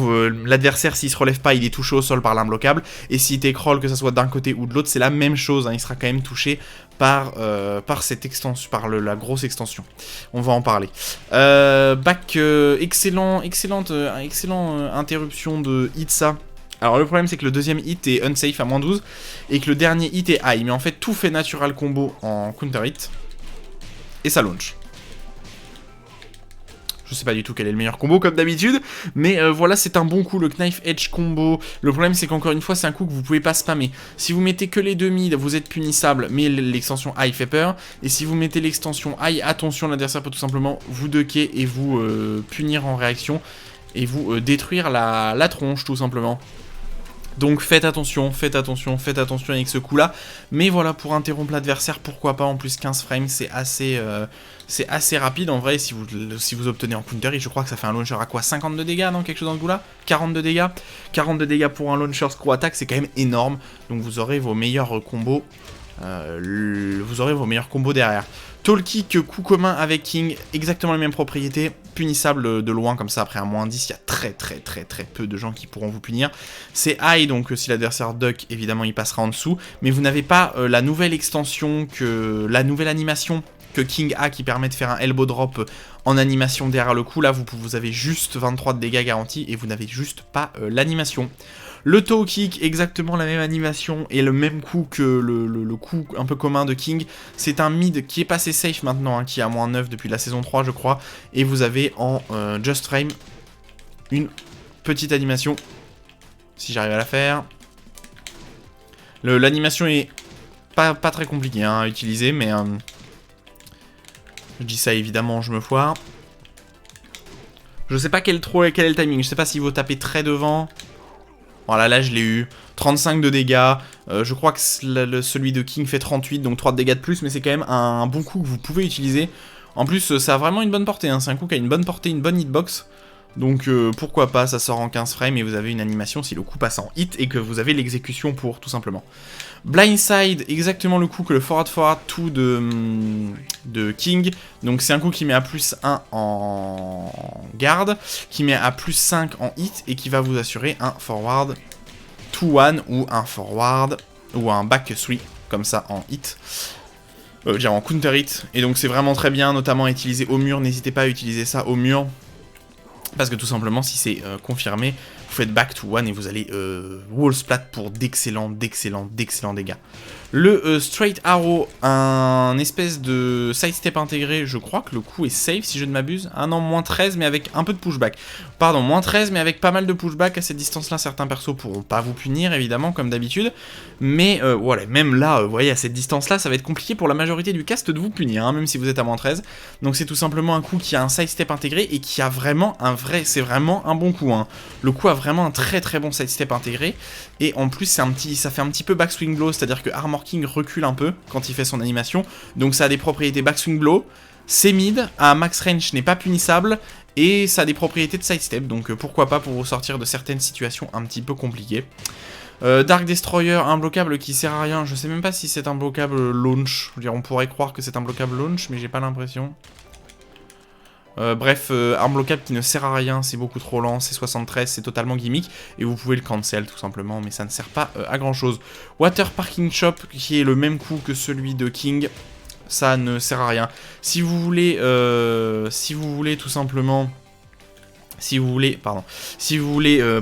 [SPEAKER 1] l'adversaire, s'il se relève pas, il est touché au sol par l'imbloquable. Et s'il t'écrolle, que ça soit d'un côté ou de l'autre, c'est la même chose. Hein, il sera quand même touché par cette extension, par la grosse extension. On va en parler. Excellent interruption de Itza. Alors le problème c'est que le deuxième hit est unsafe à moins 12 et que le dernier hit est high. Mais en fait tout fait natural combo en counter hit. Et ça launch. Je sais pas du tout quel est le meilleur combo comme d'habitude. Mais voilà, c'est un bon coup, le knife edge combo. Le problème c'est qu'encore une fois c'est un coup que vous pouvez pas spammer. Si vous mettez que les deux mid, vous êtes punissable, mais l'extension high fait peur. Et si vous mettez l'extension high, attention, l'adversaire peut tout simplement vous ducker et vous punir en réaction. Et vous détruire la tronche tout simplement. Donc faites attention avec ce coup-là. Mais voilà, pour interrompre l'adversaire, pourquoi pas. En plus 15 frames, c'est assez rapide en vrai. Si vous obtenez en counter, je crois que ça fait un launcher à quoi, 50 de dégâts, non, quelque chose dans ce goût-là, 40 de dégâts. 40 de dégâts pour un launcher screw attack, c'est quand même énorme. Donc vous aurez vos meilleurs combos. Derrière. Tall kick, coup commun avec King, exactement les mêmes propriétés, punissable de loin comme ça après un moins 10, il y a très peu de gens qui pourront vous punir. C'est high, donc si l'adversaire duck, évidemment il passera en dessous, mais vous n'avez pas la nouvelle extension, la nouvelle animation que King a qui permet de faire un elbow drop en animation derrière le coup. Là vous avez juste 23 de dégâts garantis et vous n'avez juste pas l'animation. Le toe kick, exactement la même animation et le même coup que le coup un peu commun de King. C'est un mid qui est passé safe maintenant, hein, qui est à moins 9 depuis la saison 3 je crois. Et vous avez en just frame une petite animation, si j'arrive à la faire. L'animation est pas très compliquée hein, à utiliser, mais je dis ça évidemment, je me foire. Je sais pas quel est le timing, je sais pas s'il faut taper très devant. Voilà, là je l'ai eu. 35 de dégâts. Je crois que celui de King fait 38, donc 3 de dégâts de plus, mais c'est quand même un bon coup que vous pouvez utiliser. En plus, ça a vraiment une bonne portée. Hein. C'est un coup qui a une bonne portée, une bonne hitbox. Donc pourquoi pas, ça sort en 15 frames et vous avez une animation si le coup passe en hit et que vous avez l'exécution pour, tout simplement. Blindside, exactement le coup que le forward 2 de King. Donc c'est un coup qui met à plus 1 en garde, qui met à plus 5 en hit et qui va vous assurer un forward 2-1 ou un forward ou un back 3 comme ça en hit. Je veux dire en counter hit. Et donc c'est vraiment très bien, notamment à utiliser au mur. N'hésitez pas à utiliser ça au mur. Parce que tout simplement, si c'est confirmé, vous faites back to one et vous allez wall splat pour d'excellents dégâts. Le straight arrow, un espèce de sidestep intégré, je crois que le coup est safe si je ne m'abuse. Ah non, moins 13 mais avec un peu de pushback. Pardon, moins 13 mais avec pas mal de pushback à cette distance-là. Certains persos pourront pas vous punir évidemment comme d'habitude. Mais voilà, même là, vous voyez, à cette distance-là, ça va être compliqué pour la majorité du cast de vous punir, hein, même si vous êtes à moins 13. Donc c'est tout simplement un coup qui a un sidestep intégré et qui a vraiment un vrai, c'est vraiment un bon coup. Hein. Le coup a vraiment un très bon sidestep intégré. Et en plus, ça fait un petit peu backswing blow, c'est-à-dire que Armor King recule un peu quand il fait son animation. Donc ça a des propriétés backswing blow, c'est mid, à max range n'est pas punissable, et ça a des propriétés de sidestep, donc pourquoi pas pour vous sortir de certaines situations un petit peu compliquées. Dark Destroyer, un bloquable qui sert à rien, je sais même pas si c'est un bloquable launch, je veux dire, on pourrait croire que c'est un bloquable launch, mais j'ai pas l'impression. Bref, un bloquable qui ne sert à rien, c'est beaucoup trop lent, c'est 73, c'est totalement gimmick, et vous pouvez le cancel tout simplement, mais ça ne sert pas à grand chose. Water Parking Shop, qui est le même coup que celui de King, ça ne sert à rien. Si vous voulez tout simplement... Si vous voulez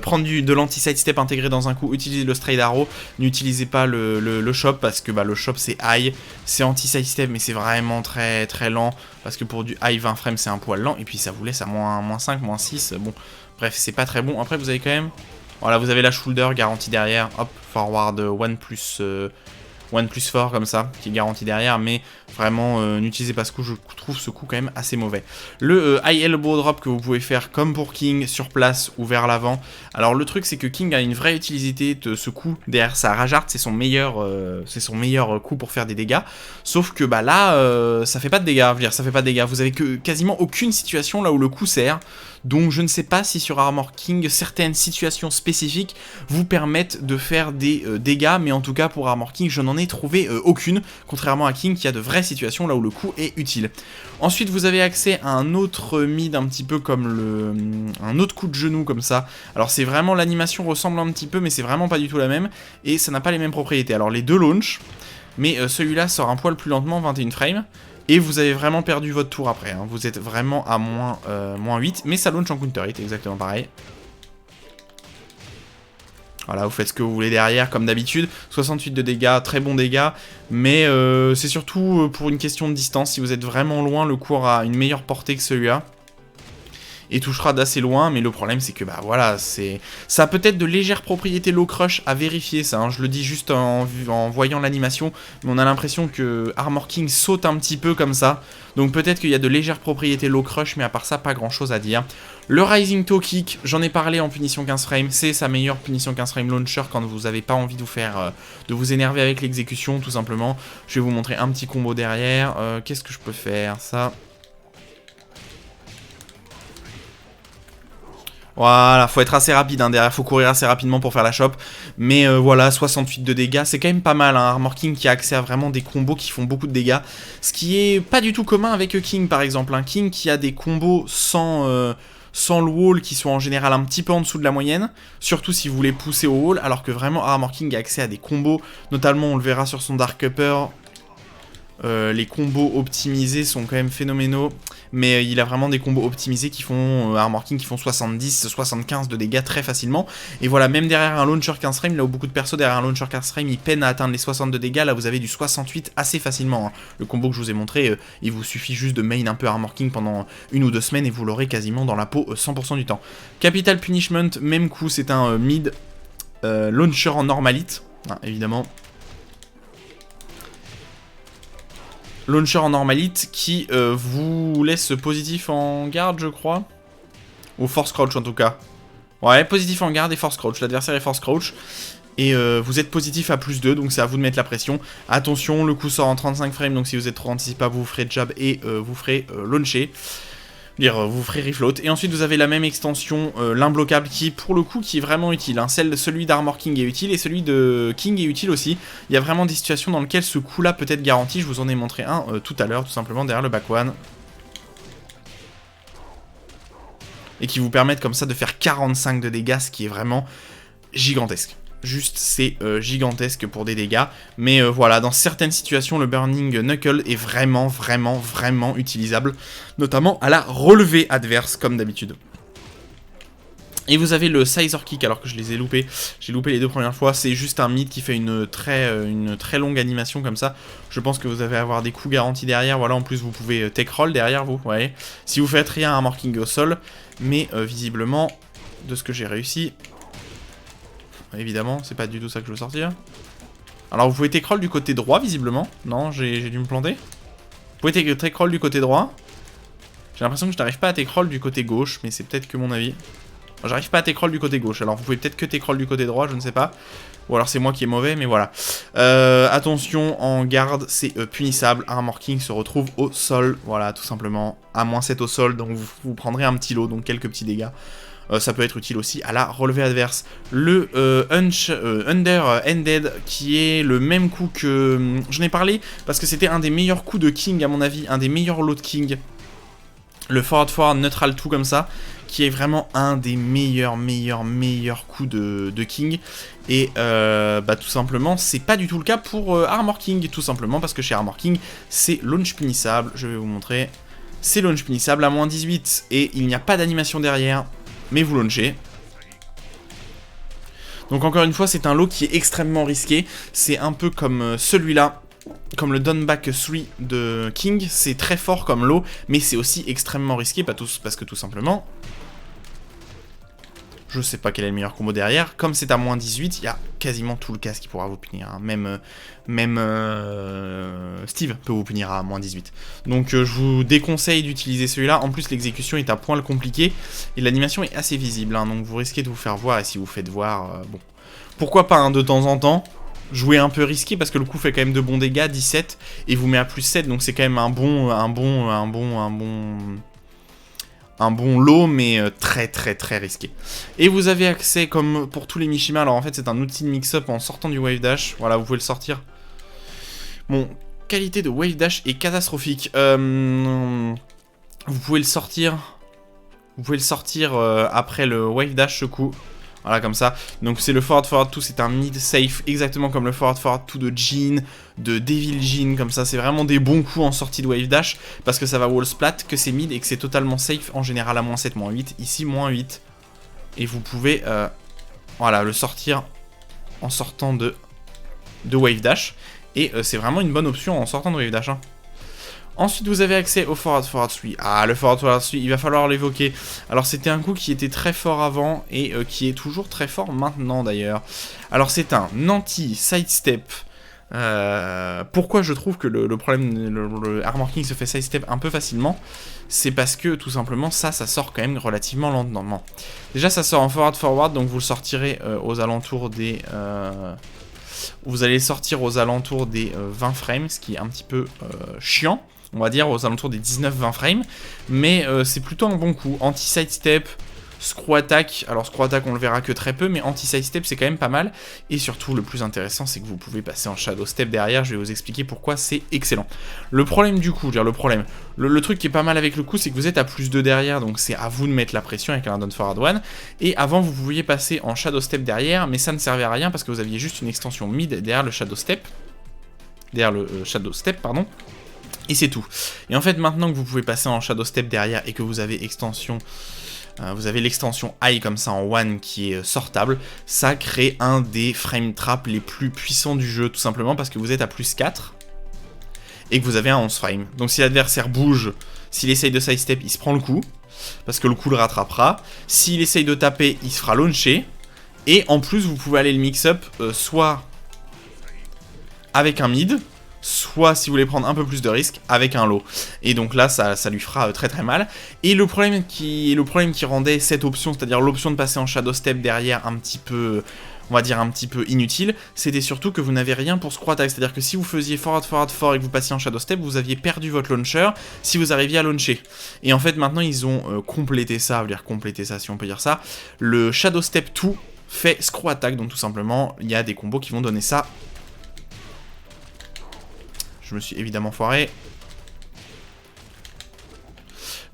[SPEAKER 1] prendre de l'anti-sidestep intégré dans un coup, utilisez le straight arrow, n'utilisez pas le shop, parce que le shop c'est high, c'est anti-sidestep mais c'est vraiment très lent, parce que pour du high 20 frames c'est un poil lent, et puis ça vous laisse à moins 5, moins 6, bon, bref, c'est pas très bon. Après vous avez quand même, voilà, vous avez la shoulder garantie derrière, hop, forward 1 plus fort comme ça, qui est garanti derrière, mais vraiment n'utilisez pas ce coup, je trouve ce coup quand même assez mauvais. Le high elbow drop que vous pouvez faire comme pour King, sur place ou vers l'avant. Alors le truc c'est que King a une vraie utilité de ce coup derrière sa rage art, c'est son meilleur coup pour faire des dégâts, sauf que là ça fait pas de dégâts, je veux dire, ça fait pas de dégâts, vous avez quasiment aucune situation là où le coup sert. Donc je ne sais pas si sur Armor King, certaines situations spécifiques vous permettent de faire des dégâts, mais en tout cas pour Armor King, je n'en ai trouvé aucune, contrairement à King qui a de vraies situations là où le coup est utile. Ensuite vous avez accès à un autre mid un petit peu comme un autre coup de genou comme ça. Alors c'est vraiment, l'animation ressemble un petit peu, mais c'est vraiment pas du tout la même, et ça n'a pas les mêmes propriétés. Alors les deux launch, mais celui-là sort un poil plus lentement, 21 frames. Et vous avez vraiment perdu votre tour après, hein. Vous êtes vraiment à moins 8, mais ça launch en counter hit, exactement pareil. Voilà, vous faites ce que vous voulez derrière, comme d'habitude. 68 de dégâts, très bons dégâts, mais c'est surtout pour une question de distance. Si vous êtes vraiment loin, le coup aura une meilleure portée que celui-là. Et touchera d'assez loin, mais le problème c'est que voilà, ça a peut-être de légères propriétés low crush à vérifier ça, hein. Je le dis juste en voyant l'animation, mais on a l'impression que Armor King saute un petit peu comme ça, donc peut-être qu'il y a de légères propriétés low crush, mais à part ça pas grand chose à dire. Le Rising Toe Kick, j'en ai parlé en punition 15 frames, c'est sa meilleure punition 15 frames launcher quand vous n'avez pas envie de vous énerver avec l'exécution tout simplement. Je vais vous montrer un petit combo derrière, qu'est-ce que je peux faire, ça... Voilà, faut être assez rapide, hein, derrière, faut courir assez rapidement pour faire la chope. Mais voilà, 68 de dégâts, c'est quand même pas mal, hein, Armor King qui a accès à vraiment des combos qui font beaucoup de dégâts. Ce qui est pas du tout commun avec King par exemple, hein. King qui a des combos sans le wall qui sont en général un petit peu en dessous de la moyenne, surtout si vous voulez pousser au wall, alors que vraiment Armor King a accès à des combos, notamment on le verra sur son Dark Upper. Les combos optimisés sont quand même phénoménaux, mais il a vraiment des combos optimisés qui font Armor King qui font 70, 75 de dégâts très facilement. Et voilà, même derrière un launcher 15 frames, là où beaucoup de persos derrière un launcher 15 frames ils peinent à atteindre les 60 de dégâts, là vous avez du 68 assez facilement, hein. Le combo que je vous ai montré, il vous suffit juste de main un peu Armor King pendant 1 ou 2 semaines et vous l'aurez quasiment dans la peau 100% du temps. Capital Punishment, même coup, c'est un mid launcher en normalite, hein, évidemment. Launcher en normalite qui vous laisse positif en garde, je crois. Ou force crouch en tout cas. Ouais, positif en garde et force crouch. L'adversaire est force crouch. Et vous êtes positif à +2, donc c'est à vous de mettre la pression. Attention, le coup sort en 35 frames, donc si vous êtes trop anticipable, vous ferez jab et vous ferez launcher. Vous ferez refloat. Et ensuite vous avez la même extension, l'imbloquable, qui pour le coup qui est vraiment utile. Hein. Celui d'Armor King est utile et celui de King est utile aussi. Il y a vraiment des situations dans lesquelles ce coup là peut être garanti. Je vous en ai montré un tout à l'heure, tout simplement derrière le back one. Et qui vous permettent comme ça de faire 45 de dégâts, ce qui est vraiment gigantesque. Juste, c'est gigantesque pour des dégâts. Mais voilà, dans certaines situations, le Burning Knuckle est vraiment, vraiment, vraiment utilisable. Notamment à la relevée adverse, comme d'habitude. Et vous avez le Scissor Kick, alors que je les ai loupés. J'ai loupé les 2 premières fois. C'est juste un mid qui fait une très longue animation comme ça. Je pense que vous allez avoir des coups garantis derrière. Voilà, en plus vous pouvez tech roll derrière vous. Ouais. Si vous faites rien, un marking au sol. Mais visiblement, de ce que j'ai réussi... Évidemment, c'est pas du tout ça que je veux sortir. Alors vous pouvez tech roll du côté droit, visiblement. Non, j'ai dû me planter. Vous pouvez tech roll du côté droit. J'ai l'impression que je n'arrive pas à tech roll du côté gauche, mais c'est peut-être que mon avis. J'arrive pas à tech roll du côté gauche, alors vous pouvez peut-être que tech roll du côté droit, je ne sais pas. Ou alors c'est moi qui est mauvais, mais voilà. Attention, en garde, c'est punissable. Armor King se retrouve au sol, voilà, tout simplement. À -7 au sol, donc vous prendrez un petit lot, donc quelques petits dégâts. Ça peut être utile aussi à la relevée adverse. Le Under-Ended, qui est le même coup que... J'en ai parlé, parce que c'était un des meilleurs coups de King, à mon avis, un des meilleurs lots de King. Le forward neutral tout comme ça, qui est vraiment un des meilleurs coups de King. Et tout simplement, c'est pas du tout le cas pour Armor King, tout simplement parce que chez Armor King, c'est launch punissable. Je vais vous montrer. C'est launch punissable à -18 et il n'y a pas d'animation derrière, mais vous launchez. Donc encore une fois, c'est un lot qui est extrêmement risqué. C'est un peu comme celui-là. Comme le Downback 3 de King, c'est très fort comme lot, mais c'est aussi extrêmement risqué, parce que tout simplement, je sais pas quel est le meilleur combo derrière, comme c'est à -18, il y a quasiment tout le casque qui pourra vous punir, hein. Même Steve peut vous punir à -18. Donc je vous déconseille d'utiliser celui-là, en plus l'exécution est à point le compliqué, et l'animation est assez visible, hein, donc vous risquez de vous faire voir, et si vous faites voir, bon, pourquoi pas, hein, de temps en temps. Jouer un peu risqué parce que le coup fait quand même de bons dégâts, 17, et vous met à +7, donc c'est quand même un bon lot, mais très risqué. Et vous avez accès, comme pour tous les Mishima, alors en fait c'est un outil de mix-up en sortant du Wave Dash, voilà, vous pouvez le sortir. Bon, qualité de Wave Dash est catastrophique. Vous pouvez le sortir après le Wave Dash ce coup. Voilà, comme ça. Donc c'est le forward 2, c'est un mid safe, exactement comme le forward 2 de Jean, de Devil Jean, comme ça. C'est vraiment des bons coups en sortie de wave dash, parce que ça va wall splat, que c'est mid et que c'est totalement safe, en général à -7, -8, ici -8. Et vous pouvez, voilà, le sortir en sortant de wave dash. Et c'est vraiment une bonne option en sortant de wave dash, hein. Ensuite, vous avez accès au forward 3. Ah, le forward 3, il va falloir l'évoquer. Alors, c'était un coup qui était très fort avant et qui est toujours très fort maintenant, d'ailleurs. Alors, c'est un anti-sidestep. Pourquoi je trouve que le Armor King se fait sidestep un peu facilement? C'est parce que, tout simplement, ça sort quand même relativement lentement. Déjà, ça sort en forward, donc vous le sortirez aux alentours des... vous allez sortir aux alentours des 20 frames, ce qui est un petit peu chiant. On va dire aux alentours des 19-20 frames, mais c'est plutôt un bon coup. Anti-sidestep, screw attack, alors screw attack on le verra que très peu, mais anti-sidestep c'est quand même pas mal, et surtout le plus intéressant c'est que vous pouvez passer en shadow step derrière, je vais vous expliquer pourquoi c'est excellent. Le problème du coup, le truc qui est pas mal avec le coup c'est que vous êtes à +2 derrière, donc c'est à vous de mettre la pression avec un down forward 1, et avant vous pouviez passer en shadow step derrière, mais ça ne servait à rien parce que vous aviez juste une extension mid derrière le shadow step, pardon. Et c'est tout. Et en fait, maintenant que vous pouvez passer en shadow step derrière et que vous avez l'extension high comme ça en one qui est sortable, ça crée un des frame traps les plus puissants du jeu, tout simplement parce que vous êtes à +4 et que vous avez un 11 frame. Donc si l'adversaire bouge, s'il essaye de sidestep, il se prend le coup, parce que le coup le rattrapera. S'il essaye de taper, il se fera launcher. Et en plus, vous pouvez aller le mix-up soit avec un mid, soit si vous voulez prendre un peu plus de risques avec un low. Et donc là ça lui fera très mal. Et le problème qui rendait cette option, c'est-à-dire l'option de passer en shadow step derrière un petit peu on va dire un petit peu inutile, c'était surtout que vous n'avez rien pour screw attack, c'est-à-dire que si vous faisiez forward forward forward et que vous passiez en shadow step, vous aviez perdu votre launcher si vous arriviez à launcher. Et en fait maintenant ils ont complété ça, on va dire compléter ça si on peut dire ça, le shadow step 2 fait screw attack, donc tout simplement il y a des combos qui vont donner ça. Je me suis évidemment foiré.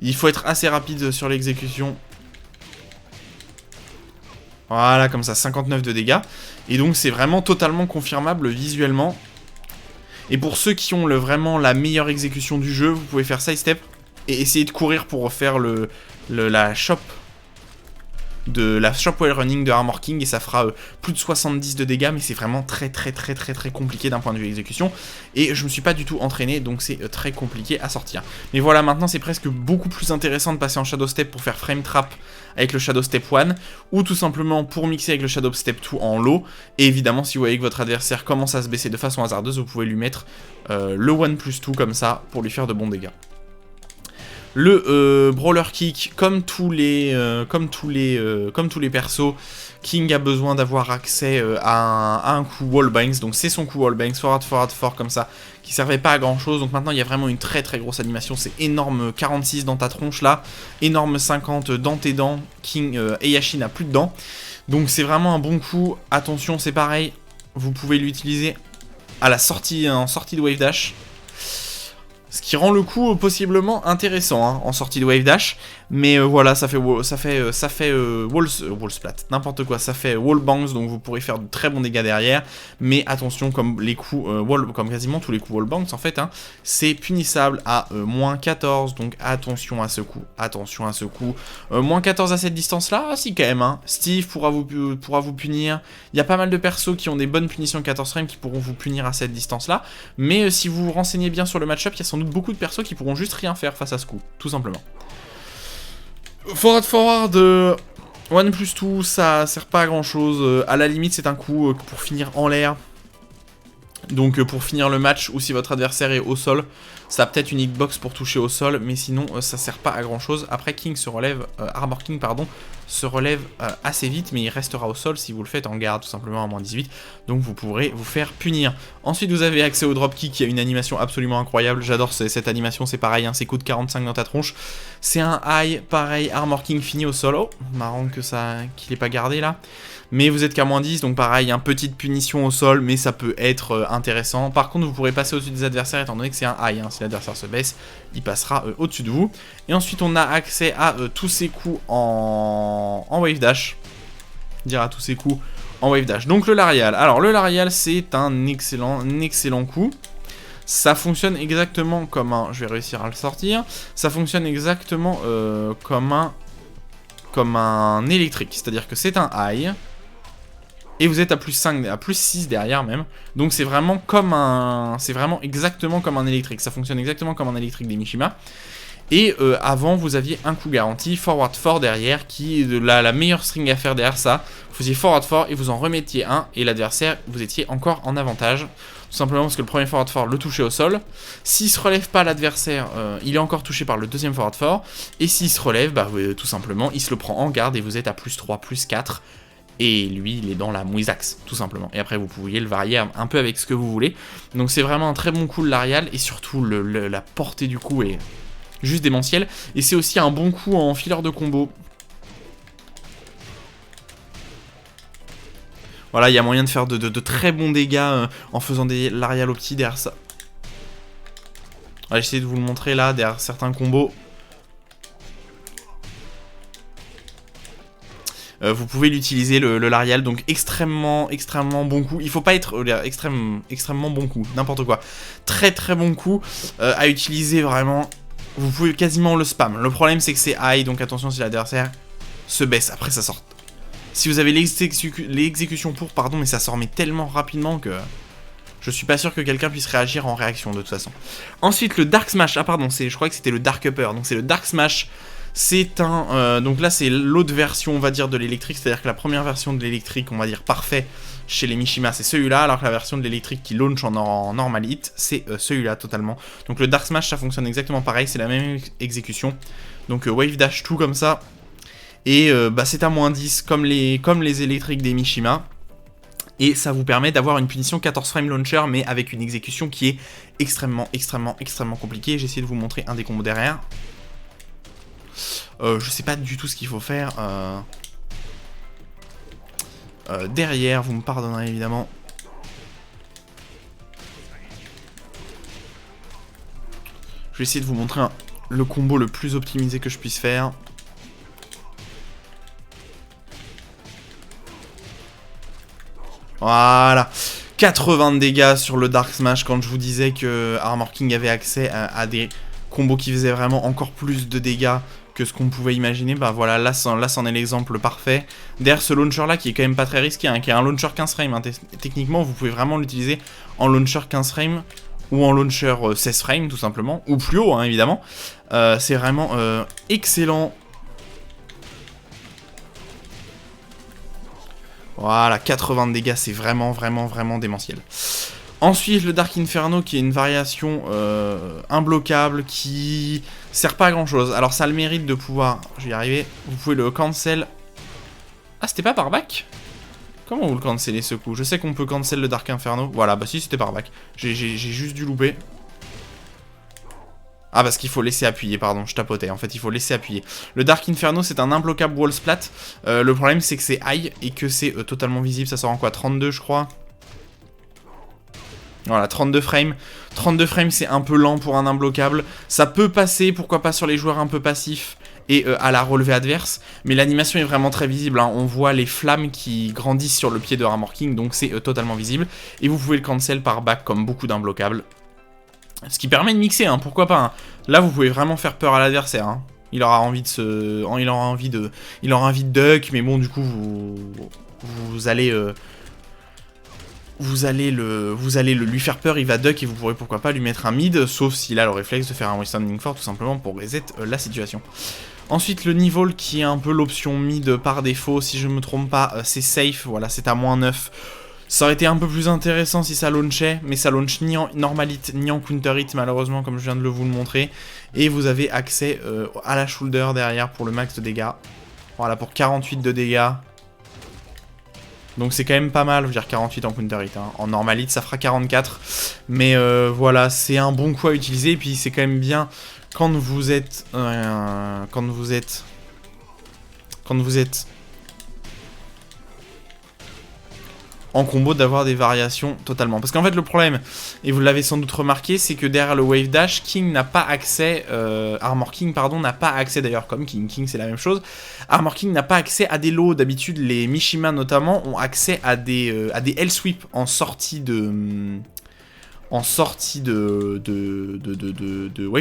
[SPEAKER 1] Il faut être assez rapide sur l'exécution. Voilà, comme ça, 59 de dégâts. Et donc c'est vraiment totalement confirmable visuellement. Et pour ceux qui ont vraiment la meilleure exécution du jeu, vous pouvez faire side step et essayer de courir pour faire la shop wall running de Armor King, et ça fera plus de 70 de dégâts, mais c'est vraiment très compliqué d'un point de vue exécution, et je me suis pas du tout entraîné, donc c'est très compliqué à sortir. Mais voilà, maintenant c'est presque beaucoup plus intéressant de passer en Shadow Step pour faire Frame Trap avec le Shadow Step 1, ou tout simplement pour mixer avec le Shadow Step 2 en low, et évidemment si vous voyez que votre adversaire commence à se baisser de façon hasardeuse, vous pouvez lui mettre le 1+2 comme ça, pour lui faire de bons dégâts. Le Brawler Kick, comme tous les persos, King a besoin d'avoir accès à un coup Wallbangs, donc c'est son coup Wallbangs, forward, comme ça, qui servait pas à grand chose, donc maintenant il y a vraiment une très grosse animation, c'est énorme 46 dans ta tronche là, énorme 50 dans tes dents, King Heihachi n'a plus de dents, donc c'est vraiment un bon coup, attention c'est pareil, vous pouvez l'utiliser à la sortie, en sortie de Wave Dash. Ce qui rend le coup possiblement intéressant hein, en sortie de Wave Dash. Mais voilà, ça fait wall splat, n'importe quoi. Ça fait wall bangs, donc vous pourrez faire de très bons dégâts derrière. Mais attention, comme les coups comme quasiment tous les coups wall bangs en fait, hein, c'est punissable à moins 14. Donc attention à ce coup, attention à ce coup. Moins 14 à cette distance-là, si quand même. Hein. Steve pourra vous punir. Il y a pas mal de persos qui ont des bonnes punitions 14 frames qui pourront vous punir à cette distance-là. Mais si vous vous renseignez bien sur le match-up, il y a sans doute beaucoup de persos qui pourront juste rien faire face à ce coup, tout simplement. Forward 1+2, ça sert pas à grand chose. À la limite, c'est un coup pour finir en l'air. Donc pour finir le match, ou si votre adversaire est au sol, ça a peut-être une hitbox pour toucher au sol, mais sinon ça sert pas à grand chose. Après King se relève, Armor King pardon, se relève assez vite, mais il restera au sol si vous le faites en garde tout simplement à moins 18, donc vous pourrez vous faire punir. Ensuite vous avez accès au dropkick qui a une animation absolument incroyable, j'adore cette animation, c'est pareil, hein, c'est coup de 45 dans ta tronche, c'est un high, pareil, Armor King fini au sol, oh, marrant que qu'il ait pas gardé là. Mais vous êtes qu'à moins 10, donc pareil, une petite punition au sol, mais ça peut être intéressant. Par contre, vous pourrez passer au-dessus des adversaires, étant donné que c'est un high. Hein. Si l'adversaire se baisse, il passera au-dessus de vous. Et ensuite, on a accès à tous ces coups en wave dash. Dire à tous ces coups en wave dash. Donc le Larial. Alors, le Larial, c'est un excellent coup. Ça fonctionne exactement comme un... Je vais réussir à le sortir. Ça fonctionne exactement comme un électrique. C'est-à-dire que c'est un high... Et vous êtes à plus 5, à plus 6 derrière même. Donc c'est vraiment comme un... C'est vraiment exactement comme un électrique. Ça fonctionne exactement comme un électrique des Mishima. Et avant, vous aviez un coup garanti, forward 4 derrière, qui est la meilleure string à faire derrière ça. Vous faisiez forward 4 et vous en remettiez un. Et l'adversaire, vous étiez encore en avantage. Tout simplement parce que le premier forward 4 le touchait au sol. S'il se relève pas, l'adversaire, il est encore touché par le deuxième forward 4. Et s'il se relève, bah, tout simplement, il se le prend en garde et vous êtes à plus 3, plus 4. Et lui, il est dans la mouisax, tout simplement. Et après, vous pouviez le varier un peu avec ce que vous voulez. Donc c'est vraiment un très bon coup, le Larial. Et surtout, la portée du coup est juste démentielle. Et c'est aussi un bon coup en fileur de combo. Voilà, il y a moyen de faire de très bons dégâts en faisant des Larial au petit derrière ça. Voilà, j'essaie de vous le montrer là, derrière certains combos. Vous pouvez l'utiliser, le Larial, donc extrêmement bon coup. Il faut pas être extrêmement bon coup, n'importe quoi. Très bon coup à utiliser vraiment. Vous pouvez quasiment le spam. Le problème c'est que c'est high, donc attention si l'adversaire se baisse, après ça sort. Si vous avez l'exécution pour, pardon, mais ça sort mais tellement rapidement que... Je suis pas sûr que quelqu'un puisse réagir en réaction de toute façon. Ensuite le Dark Smash, ah pardon, je crois que c'était le Dark Upper, donc c'est le Dark Smash. C'est un... donc là, c'est l'autre version, on va dire, de l'électrique. C'est-à-dire que la première version de l'électrique, on va dire, parfait, chez les Mishima, c'est celui-là. Alors que la version de l'électrique qui launch en normal hit, c'est celui-là, totalement. Donc le Dark Smash, ça fonctionne exactement pareil. C'est la même exécution. Donc Wave Dash, tout comme ça. Et bah, c'est à moins 10, comme les électriques des Mishima. Et ça vous permet d'avoir une punition 14 frame launcher, mais avec une exécution qui est extrêmement compliquée. J'ai essayé de vous montrer un des combos derrière. Je sais pas du tout ce qu'il faut faire. Derrière, vous me pardonnerez évidemment. Je vais essayer de vous montrer le combo le plus optimisé que je puisse faire. Voilà, 80 de dégâts sur le Dark Smash quand je vous disais que Armor King avait accès à des combos qui faisaient vraiment encore plus de dégâts que ce qu'on pouvait imaginer. Bah voilà, là c'en est l'exemple parfait. Derrière ce launcher là qui est quand même pas très risqué, hein, qui est un launcher 15 frames. Hein, techniquement vous pouvez vraiment l'utiliser en launcher 15 frames ou en launcher 16 frames tout simplement, ou plus haut hein, évidemment. C'est vraiment excellent. Voilà, 80 de dégâts, c'est vraiment démentiel. Ensuite, le Dark Inferno, qui est une variation imbloquable, qui sert pas à grand chose. Alors, ça a le mérite de pouvoir, je vais y arriver, vous pouvez le cancel. Ah, c'était pas par back? Comment vous le cancelez ce coup? Je sais qu'on peut cancel le Dark Inferno. Voilà, bah si, c'était par back. J'ai juste dû louper. Ah, parce qu'il faut laisser appuyer, pardon, je tapotais. En fait, il faut laisser appuyer. Le Dark Inferno, c'est un imbloquable wall splat. Le problème, c'est que c'est high et que c'est totalement visible. Ça sort en quoi? 32, je crois. Voilà, 32 frames. 32 frames, c'est un peu lent pour un imbloquable. Ça peut passer, pourquoi pas sur les joueurs un peu passifs et à la relevée adverse. Mais l'animation est vraiment très visible. Hein. On voit les flammes qui grandissent sur le pied de Armor King, donc c'est totalement visible. Et vous pouvez le cancel par back comme beaucoup d'imbloquables. Ce qui permet de mixer, hein, pourquoi pas. Hein. Là, vous pouvez vraiment faire peur à l'adversaire. Hein. Il aura envie de il aura envie de duck, mais bon, du coup, vous allez lui faire peur, il va duck et vous pourrez pourquoi pas lui mettre un mid, sauf s'il a le réflexe de faire un Withstanding Fort tout simplement pour reset la situation. Ensuite, le Nivol qui est un peu l'option mid par défaut, si je me trompe pas, c'est safe, voilà, c'est à -9. Ça aurait été un peu plus intéressant si ça launchait, mais ça launch ni en normal hit ni en counter hit malheureusement comme je viens de vous le montrer. Et vous avez accès à la shoulder derrière pour le max de dégâts. Voilà, pour 48 de dégâts. Donc c'est quand même pas mal, je veux dire 48 en counter hit. Hein. En normal hit ça fera 44. Mais voilà, c'est un bon coup à utiliser. Et puis c'est quand même bien quand vous êtes en combo d'avoir des variations totalement. Parce qu'en fait le problème, et vous l'avez sans doute remarqué, c'est que derrière le Wave Dash, King n'a pas accès, Armor King pardon, n'a pas accès d'ailleurs comme King c'est la même chose, Armor King n'a pas accès à des lots, d'habitude les Mishima notamment ont accès à des L-Sweep en sortie de Wave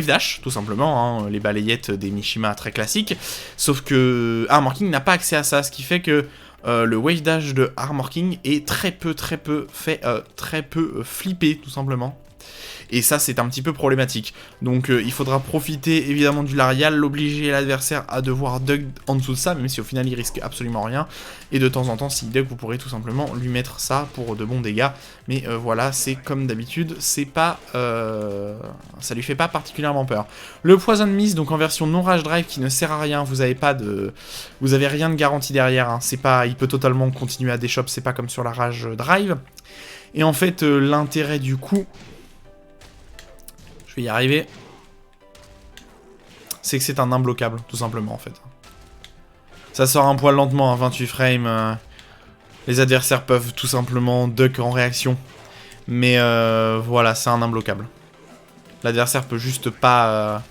[SPEAKER 1] Dash, tout simplement, hein, les balayettes des Mishima très classiques, sauf que Armor King n'a pas accès à ça, ce qui fait que le Wave Dash de Armor King est très peu flippé, tout simplement. Et ça, c'est un petit peu problématique. Donc, il faudra profiter, évidemment, du Larial, l'obliger l'adversaire à devoir duck en dessous de ça, même si au final, il risque absolument rien. Et de temps en temps, s'il duck, vous pourrez tout simplement lui mettre ça pour de bons dégâts. Mais voilà, c'est comme d'habitude, c'est pas... ça lui fait pas particulièrement peur. Le Poison Mist, donc en version non Rage Drive, qui ne sert à rien, vous avez rien de garantie derrière. Hein. C'est pas... Il peut totalement continuer à déshop, c'est pas comme sur la Rage Drive. Et en fait, l'intérêt du coup... Je vais y arriver. C'est que c'est un imbloquable, tout simplement, en fait. Ça sort un poil lentement, à 28 frames. Les adversaires peuvent tout simplement duck en réaction. Mais voilà, c'est un imbloquable. L'adversaire peut juste pas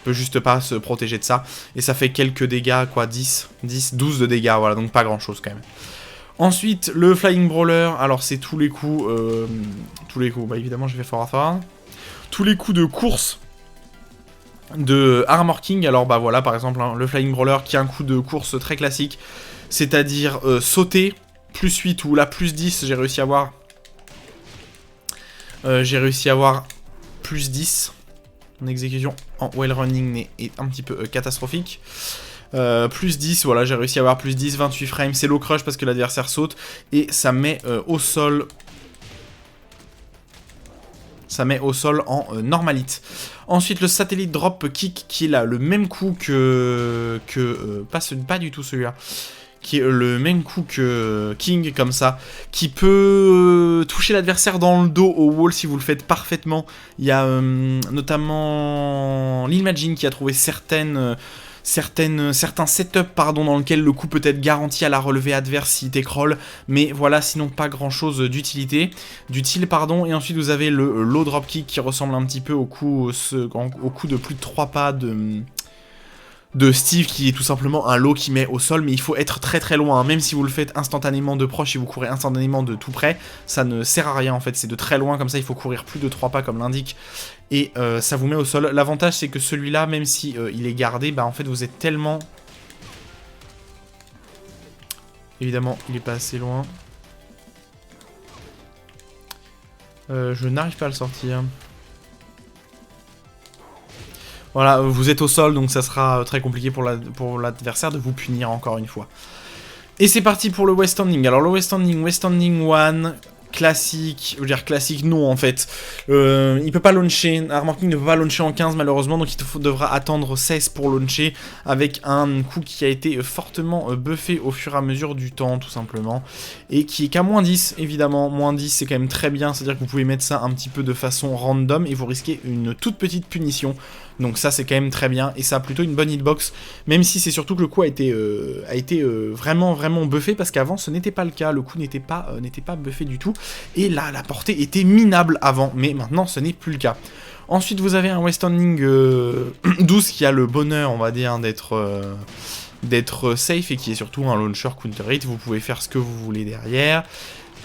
[SPEAKER 1] se protéger de ça. Et ça fait quelques dégâts, quoi, 12 de dégâts, voilà, donc pas grand-chose, quand même. Ensuite, le Flying Brawler, alors c'est tous les coups, bah évidemment, je vais forward. Tous les coups de course de Armor King, alors bah voilà par exemple hein, le Flying Brawler qui a un coup de course très classique, c'est-à-dire sauter, plus 8 ou là plus 10, j'ai réussi à avoir plus 10, mon exécution en well running est un petit peu catastrophique. Plus 10, voilà j'ai réussi à avoir plus 10, 28 frames, c'est low crush parce que l'adversaire saute et ça met au sol... Ça met au sol en normalite. Ensuite, le satellite drop kick qui est là, le même coup pas du tout celui-là. qui est le même coup que King, comme ça, qui peut toucher l'adversaire dans le dos au wall si vous le faites parfaitement. Il y a notamment l'Imagine qui a trouvé certains setups dans lesquels le coup peut être garanti à la relevée adverse s'il t'écrolle, mais voilà, sinon pas grand chose d'utile. Et ensuite vous avez le low drop kick qui ressemble un petit peu au coup de plus de 3 pas de Steve, qui est tout simplement un low qui met au sol, mais il faut être très très loin, hein. Même si vous le faites instantanément de proche, si vous courez instantanément de tout près, ça ne sert à rien en fait, c'est de très loin, comme ça il faut courir plus de 3 pas comme l'indique, et ça vous met au sol. L'avantage c'est que celui-là, même si il est gardé, bah en fait vous êtes tellement... Évidemment, il est pas assez loin. Je n'arrive pas à le sortir. Voilà, vous êtes au sol, donc ça sera très compliqué pour l'adversaire de vous punir encore une fois. Et c'est parti pour le West Standing. Alors le West Standing 1, classique, je veux dire classique, non en fait. Il peut pas launcher, Armor King ne peut pas launcher en 15 malheureusement, donc il devra attendre 16 pour launcher, avec un coup qui a été fortement buffé au fur et à mesure du temps, tout simplement. Et qui est qu'à moins 10, évidemment. Moins 10, c'est quand même très bien, c'est-à-dire que vous pouvez mettre ça un petit peu de façon random, et vous risquez une toute petite punition. Donc ça c'est quand même très bien, et ça a plutôt une bonne hitbox, même si c'est surtout que le coup a été vraiment buffé, parce qu'avant ce n'était pas le cas, le coup n'était pas buffé du tout, et là la portée était minable avant, mais maintenant ce n'est plus le cas. Ensuite vous avez un West Standing 12 qui a le bonheur, on va dire, d'être safe, et qui est surtout un launcher counter hit, vous pouvez faire ce que vous voulez derrière.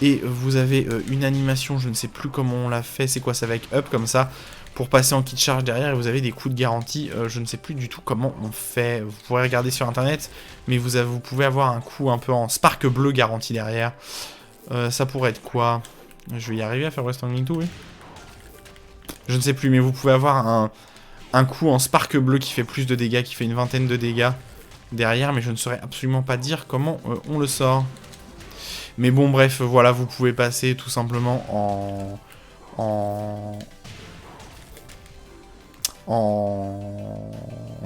[SPEAKER 1] Et vous avez une animation, je ne sais plus comment on l'a fait, c'est quoi, ça va avec up comme ça, pour passer en kit charge derrière, et vous avez des coups de garantie, je ne sais plus du tout comment on fait, vous pourrez regarder sur internet, mais vous pouvez avoir un coup un peu en spark bleu garanti derrière. Ça pourrait être quoi? Je vais y arriver à faire West Standing 2, oui. Je ne sais plus, mais vous pouvez avoir un coup en spark bleu qui fait plus de dégâts, qui fait une vingtaine de dégâts derrière, mais je ne saurais absolument pas dire comment on le sort. Mais bon, bref, voilà, vous pouvez passer tout simplement en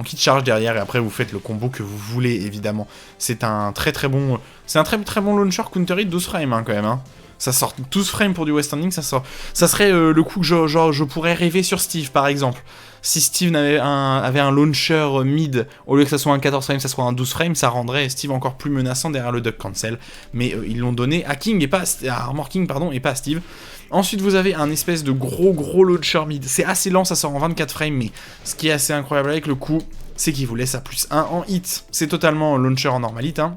[SPEAKER 1] kit charge derrière, et après vous faites le combo que vous voulez, évidemment. C'est un très bon launcher counter hit 12 frames, hein, quand même, hein. Ça sort 12 frames pour du West Standing, ça serait le coup que je pourrais rêver sur Steve, par exemple. Si Steve avait un launcher mid, au lieu que ça soit un 14 frames, ça soit un 12 frames, ça rendrait Steve encore plus menaçant derrière le duck cancel. Mais ils l'ont donné à King, et pas à Armor King, pardon, et pas à Steve. Ensuite, vous avez un espèce de gros launcher mid. C'est assez lent, ça sort en 24 frames, mais ce qui est assez incroyable avec le coup, c'est qu'il vous laisse à plus 1 en hit. C'est totalement launcher en normal hit, hein.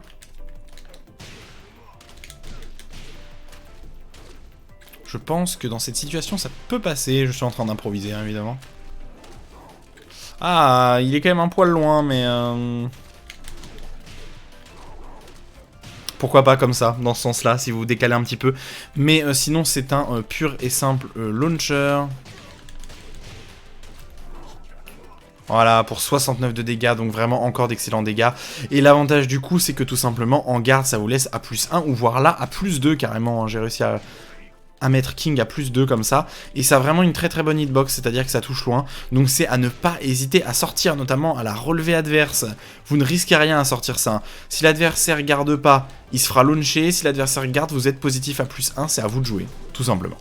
[SPEAKER 1] Je pense que dans cette situation, ça peut passer. Je suis en train d'improviser, hein, évidemment. Ah, il est quand même un poil loin, mais... Pourquoi pas comme ça, dans ce sens-là, si vous décalez un petit peu. Mais sinon, c'est un pur et simple launcher. Voilà, pour 69 de dégâts, donc vraiment encore d'excellents dégâts. Et l'avantage du coup, c'est que tout simplement, en garde, ça vous laisse à plus 1, ou voire là, à plus 2 carrément. J'ai réussi à mettre King à plus 2 comme ça, et ça a vraiment une très bonne hitbox, c'est-à-dire que ça touche loin, donc c'est à ne pas hésiter à sortir, notamment à la relevée adverse. Vous ne risquez rien à sortir ça. Si l'adversaire garde pas, il se fera launcher. Si l'adversaire garde, vous êtes positif à plus 1, c'est à vous de jouer, tout simplement.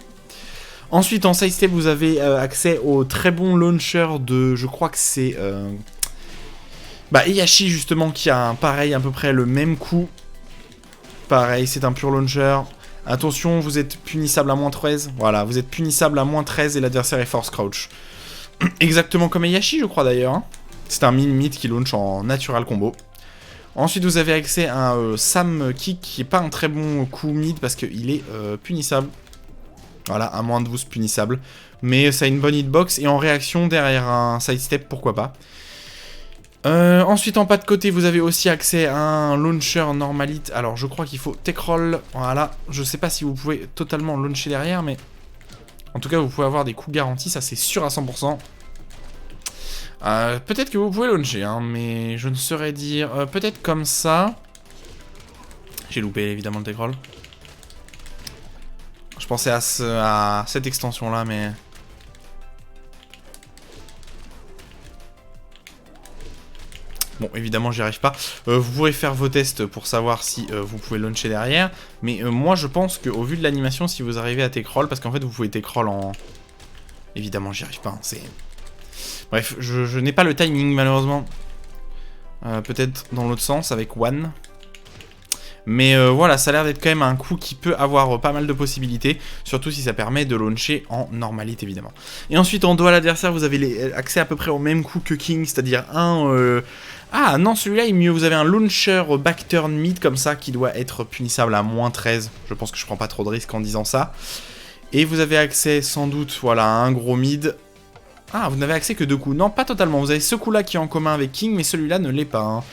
[SPEAKER 1] Ensuite, en sidestep, vous avez accès au très bon launcher de, je crois que c'est Heihachi, justement, qui a pareil, à peu près le même coup. Pareil, c'est un pur launcher. Attention, vous êtes punissable à moins 13. Voilà, vous êtes punissable à moins 13 et l'adversaire est force crouch. Exactement comme Heihachi, je crois d'ailleurs, hein. C'est un mid qui launch en natural combo. Ensuite, vous avez accès à un Sam Kick qui est pas un très bon coup mid parce qu'il est punissable. Voilà, à moins 12 punissable. Mais ça a une bonne hitbox, et en réaction derrière un sidestep, pourquoi pas. Ensuite, en pas de côté, vous avez aussi accès à un launcher normalite. Alors, je crois qu'il faut tech roll. Voilà, je sais pas si vous pouvez totalement launcher derrière, mais en tout cas, vous pouvez avoir des coups garantis, ça c'est sûr à 100%. Peut-être que vous pouvez launcher, hein, mais je ne saurais dire. Peut-être comme ça. J'ai loupé évidemment le tech roll. Je pensais à cette extension-là, mais... Bon, évidemment, j'y arrive pas. Vous pourrez faire vos tests pour savoir si vous pouvez launcher derrière. Mais moi, je pense qu'au vu de l'animation, si vous arrivez à Techroll, parce qu'en fait, vous pouvez Techroll en... Évidemment, j'y arrive pas, hein, c'est... Bref, je n'ai pas le timing, malheureusement. Peut-être dans l'autre sens, avec One. Mais voilà, ça a l'air d'être quand même un coup qui peut avoir pas mal de possibilités, surtout si ça permet de launcher en normalite évidemment. Et ensuite en dos à l'adversaire, vous avez accès à peu près au même coup que King, c'est-à-dire un... Ah non, celui-là est mieux, vous avez un launcher backturn mid comme ça qui doit être punissable à moins 13. Je pense que je prends pas trop de risques en disant ça. Et vous avez accès sans doute, voilà, à un gros mid. Ah, vous n'avez accès que 2 coups. Non, pas totalement, vous avez ce coup-là qui est en commun avec King, mais celui-là ne l'est pas, hein.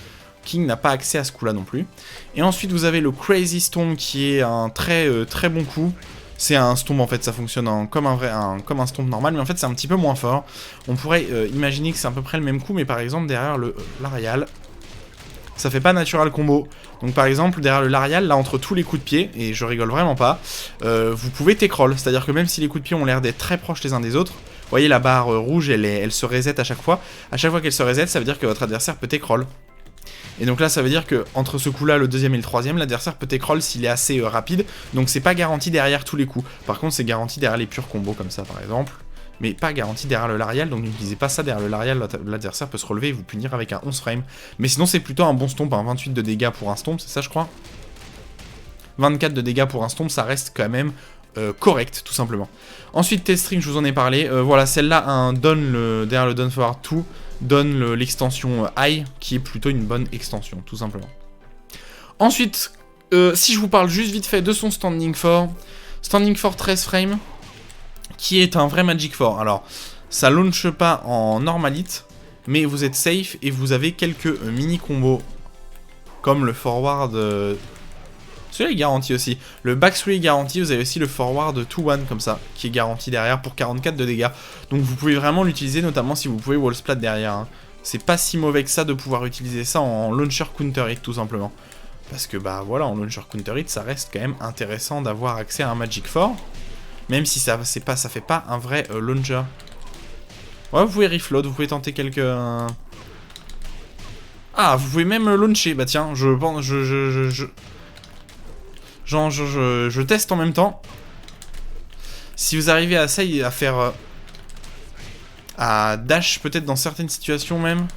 [SPEAKER 1] King n'a pas accès à ce coup-là non plus. Et ensuite, vous avez le Crazy Storm qui est un très bon coup. C'est un Storm en fait, ça fonctionne comme un Storm normal, mais en fait c'est un petit peu moins fort. On pourrait imaginer que c'est à peu près le même coup, mais par exemple derrière le Larial, ça fait pas natural combo. Donc par exemple derrière le Larial, là entre tous les coups de pied, et je rigole vraiment pas, vous pouvez Techroll. C'est-à-dire que même si les coups de pied ont l'air d'être très proches les uns des autres, vous voyez la barre rouge, elle se reset à chaque fois. À chaque fois qu'elle se reset, ça veut dire que votre adversaire peut Techroll. Et donc là, ça veut dire que entre ce coup-là, le deuxième et le troisième, l'adversaire peut Techroll s'il est assez rapide. Donc c'est pas garanti derrière tous les coups. Par contre, c'est garanti derrière les purs combos comme ça, par exemple. Mais pas garanti derrière le Larial, donc n'utilisez pas ça derrière le Larial. L'adversaire peut se relever et vous punir avec un 11 frame. Mais sinon, c'est plutôt un bon stomp, un 28 de dégâts pour un stomp, c'est ça, je crois. 24 de dégâts pour un stomp, ça reste quand même correct, tout simplement. Ensuite, T-String, je vous en ai parlé. Voilà, celle-là, derrière le Down Forward 2. Donne l'extension High, qui est plutôt une bonne extension, tout simplement. Ensuite, si je vous parle juste vite fait de son Standing 4 13 frames, qui est un vrai Magic 4. Alors, ça launch pas en normalite, mais vous êtes safe et vous avez quelques mini-combos, comme le forward... Celui-là est garanti aussi. Le back 3 est garanti, vous avez aussi le forward 2-1 comme ça, qui est garanti derrière pour 44 de dégâts. Donc vous pouvez vraiment l'utiliser, notamment si vous pouvez wall splat derrière. Hein. C'est pas si mauvais que ça de pouvoir utiliser ça en launcher counter hit tout simplement. Parce que bah voilà, en launcher counter hit, ça reste quand même intéressant d'avoir accès à un Magic 4. Même si ça fait pas un vrai launcher. Ouais, vous pouvez refloat, vous pouvez tenter quelques... Ah, vous pouvez même launcher. Bah tiens, je pense... je teste en même temps. Si vous arrivez à ça, à faire... à dash peut-être dans certaines situations même.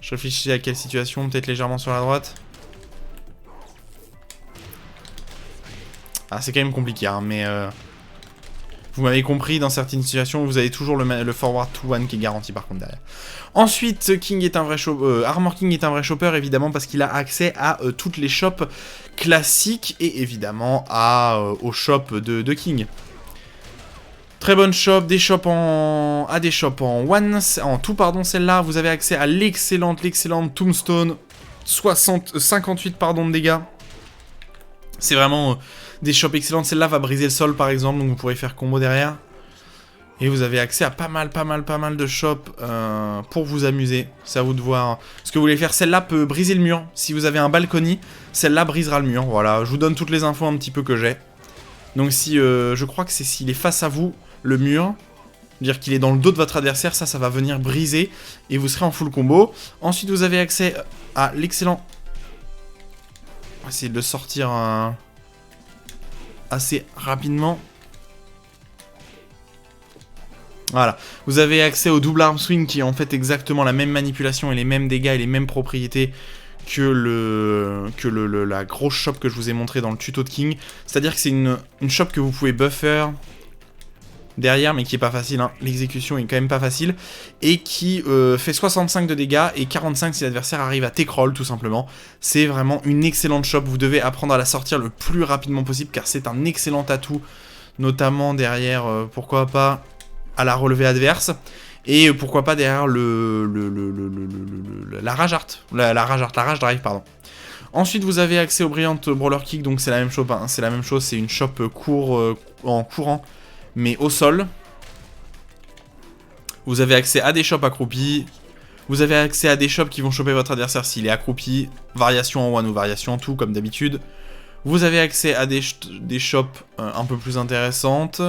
[SPEAKER 1] Je réfléchis à quelle situation, peut-être légèrement sur la droite. Ah, c'est quand même compliqué, hein, mais... vous m'avez compris, dans certaines situations, vous avez toujours le forward 2-1 qui est garanti par contre derrière. Ensuite, King est un vrai Armor King est un vrai shopper, évidemment, parce qu'il a accès à toutes les shops classiques et évidemment aux shops de King. Très bonne shop, des shops en tout, pardon, celle-là. Vous avez accès à l'excellente Tombstone, 58 pardon de dégâts. C'est vraiment des shops excellentes. Celle-là va briser le sol par exemple, donc vous pourrez faire combo derrière. Et vous avez accès à pas mal de shops pour vous amuser. C'est à vous de voir ce que vous voulez faire. Celle-là peut briser le mur. Si vous avez un balcony, celle-là brisera le mur. Voilà, je vous donne toutes les infos un petit peu que j'ai. Donc si, je crois que c'est s'il est face à vous, le mur, dire qu'il est dans le dos de votre adversaire, ça va venir briser et vous serez en full combo. Ensuite, vous avez accès à l'excellent... On va essayer de le sortir assez rapidement. Voilà, vous avez accès au double arm swing qui est en fait exactement la même manipulation et les mêmes dégâts et les mêmes propriétés que la grosse shop que je vous ai montré dans le tuto de King. C'est-à-dire que c'est une shop que vous pouvez buffer derrière, mais qui est pas facile, hein. L'exécution est quand même pas facile, et qui fait 65 de dégâts et 45 si l'adversaire arrive à Techroll tout simplement. C'est vraiment une excellente shop, vous devez apprendre à la sortir le plus rapidement possible car c'est un excellent atout, notamment derrière, pourquoi pas, à la relevée adverse, et pourquoi pas derrière la rage art, la rage drive, pardon. Ensuite, vous avez accès au Brilliant Brawler Kick, donc c'est la même chose, hein, c'est une shop en courant, mais au sol. Vous avez accès à des shops accroupis, vous avez accès à des shops qui vont choper votre adversaire s'il est accroupi, variation en one ou variation en two, comme d'habitude. Vous avez accès à des shops un peu plus intéressantes.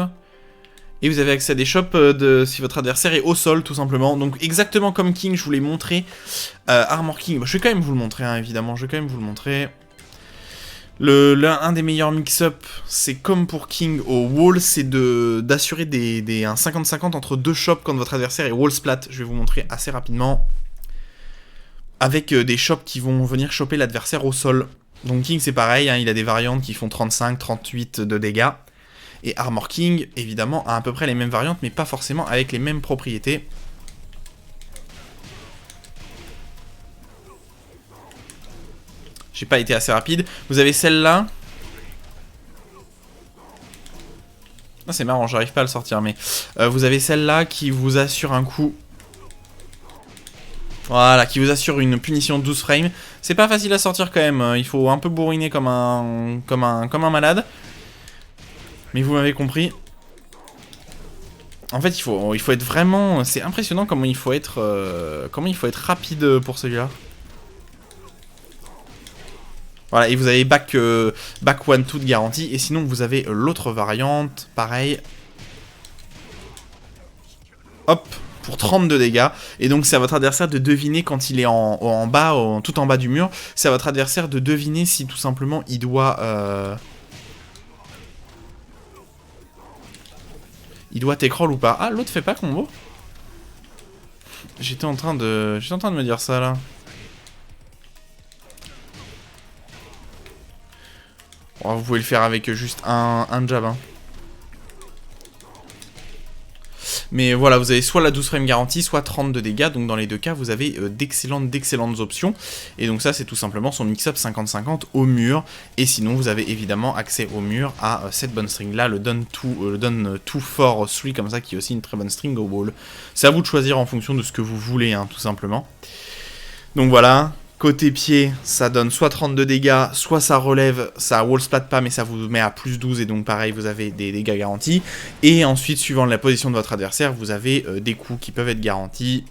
[SPEAKER 1] Et vous avez accès à des shops si votre adversaire est au sol, tout simplement. Donc exactement comme King, je vous l'ai montré. Armor King, bah, je vais quand même vous le montrer, hein, évidemment, je vais quand même vous le montrer. Un des meilleurs mix-up, c'est comme pour King au wall, c'est d'assurer un 50-50 entre deux shops quand votre adversaire est wall splat. Je vais vous montrer assez rapidement. Avec des shops qui vont venir choper l'adversaire au sol. Donc King c'est pareil, hein, il a des variantes qui font 35-38 de dégâts. Et Armor King, évidemment, a à peu près les mêmes variantes, mais pas forcément avec les mêmes propriétés. J'ai pas été assez rapide. Vous avez celle-là. Ah, c'est marrant, j'arrive pas à le sortir, mais... vous avez celle-là qui vous assure un coup... Voilà, qui vous assure une punition de 12 frames. C'est pas facile à sortir quand même, il faut un peu bourriner comme un malade. Mais vous m'avez compris. En fait, il faut être vraiment... C'est impressionnant comment il faut être rapide pour celui-là. Voilà, et vous avez back 1-2 de garantie. Et sinon, vous avez l'autre variante, pareil. Hop, pour 32 dégâts. Et donc, c'est à votre adversaire de deviner quand il est en bas, tout en bas du mur. C'est à votre adversaire de deviner si tout simplement il doit... Il doit t'écroll ou pas. Ah, l'autre fait pas combo. J'étais en train de me dire ça, là. Bon, vous pouvez le faire avec juste un jab, hein. Mais voilà, vous avez soit la 12 frames garantie, soit 30 de dégâts. Donc dans les deux cas, vous avez d'excellentes options. Et donc ça, c'est tout simplement son mix-up 50-50 au mur. Et sinon, vous avez évidemment accès au mur à cette bonne string-là, le Done 2-4-3, comme ça, qui est aussi une très bonne string au wall. C'est à vous de choisir en fonction de ce que vous voulez, hein, tout simplement. Donc voilà. Côté pied, ça donne soit 32 dégâts, soit ça relève, ça wall splat pas, mais ça vous met à plus 12, et donc pareil, vous avez des dégâts garantis. Et ensuite, suivant la position de votre adversaire, vous avez des coups qui peuvent être garantis.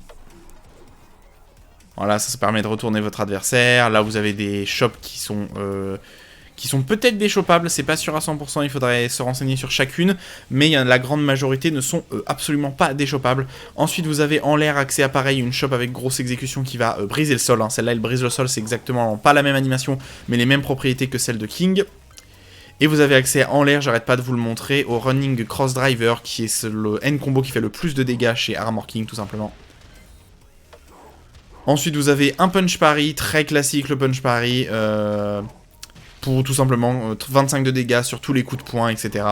[SPEAKER 1] Voilà, ça permet de retourner votre adversaire. Là, vous avez des shops qui sont peut-être déchopables, c'est pas sûr à 100%, il faudrait se renseigner sur chacune, mais la grande majorité ne sont absolument pas déchopables. Ensuite, vous avez en l'air accès à pareil, une shop avec grosse exécution qui va briser le sol, hein. Celle-là, elle brise le sol, c'est exactement pas la même animation, mais les mêmes propriétés que celle de King. Et vous avez accès en l'air, j'arrête pas de vous le montrer, au Running Cross Driver, qui est le N combo qui fait le plus de dégâts chez Armor King, tout simplement. Ensuite, vous avez un punch parry, très classique le punch parry, pour tout simplement 25 de dégâts sur tous les coups de poing, etc.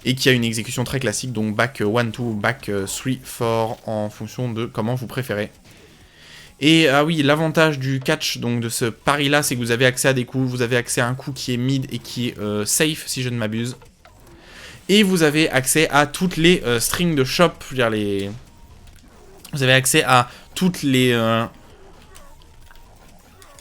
[SPEAKER 1] Et qui a une exécution très classique, donc back 1-2, back 3-4, en fonction de comment vous préférez. Et ah oui, l'avantage du catch, donc de ce pari-là, c'est que vous avez accès à des coups, vous avez accès à un coup qui est mid et qui est safe, si je ne m'abuse. Et vous avez accès à toutes les strings de shop, je veux dire vous avez accès à toutes les...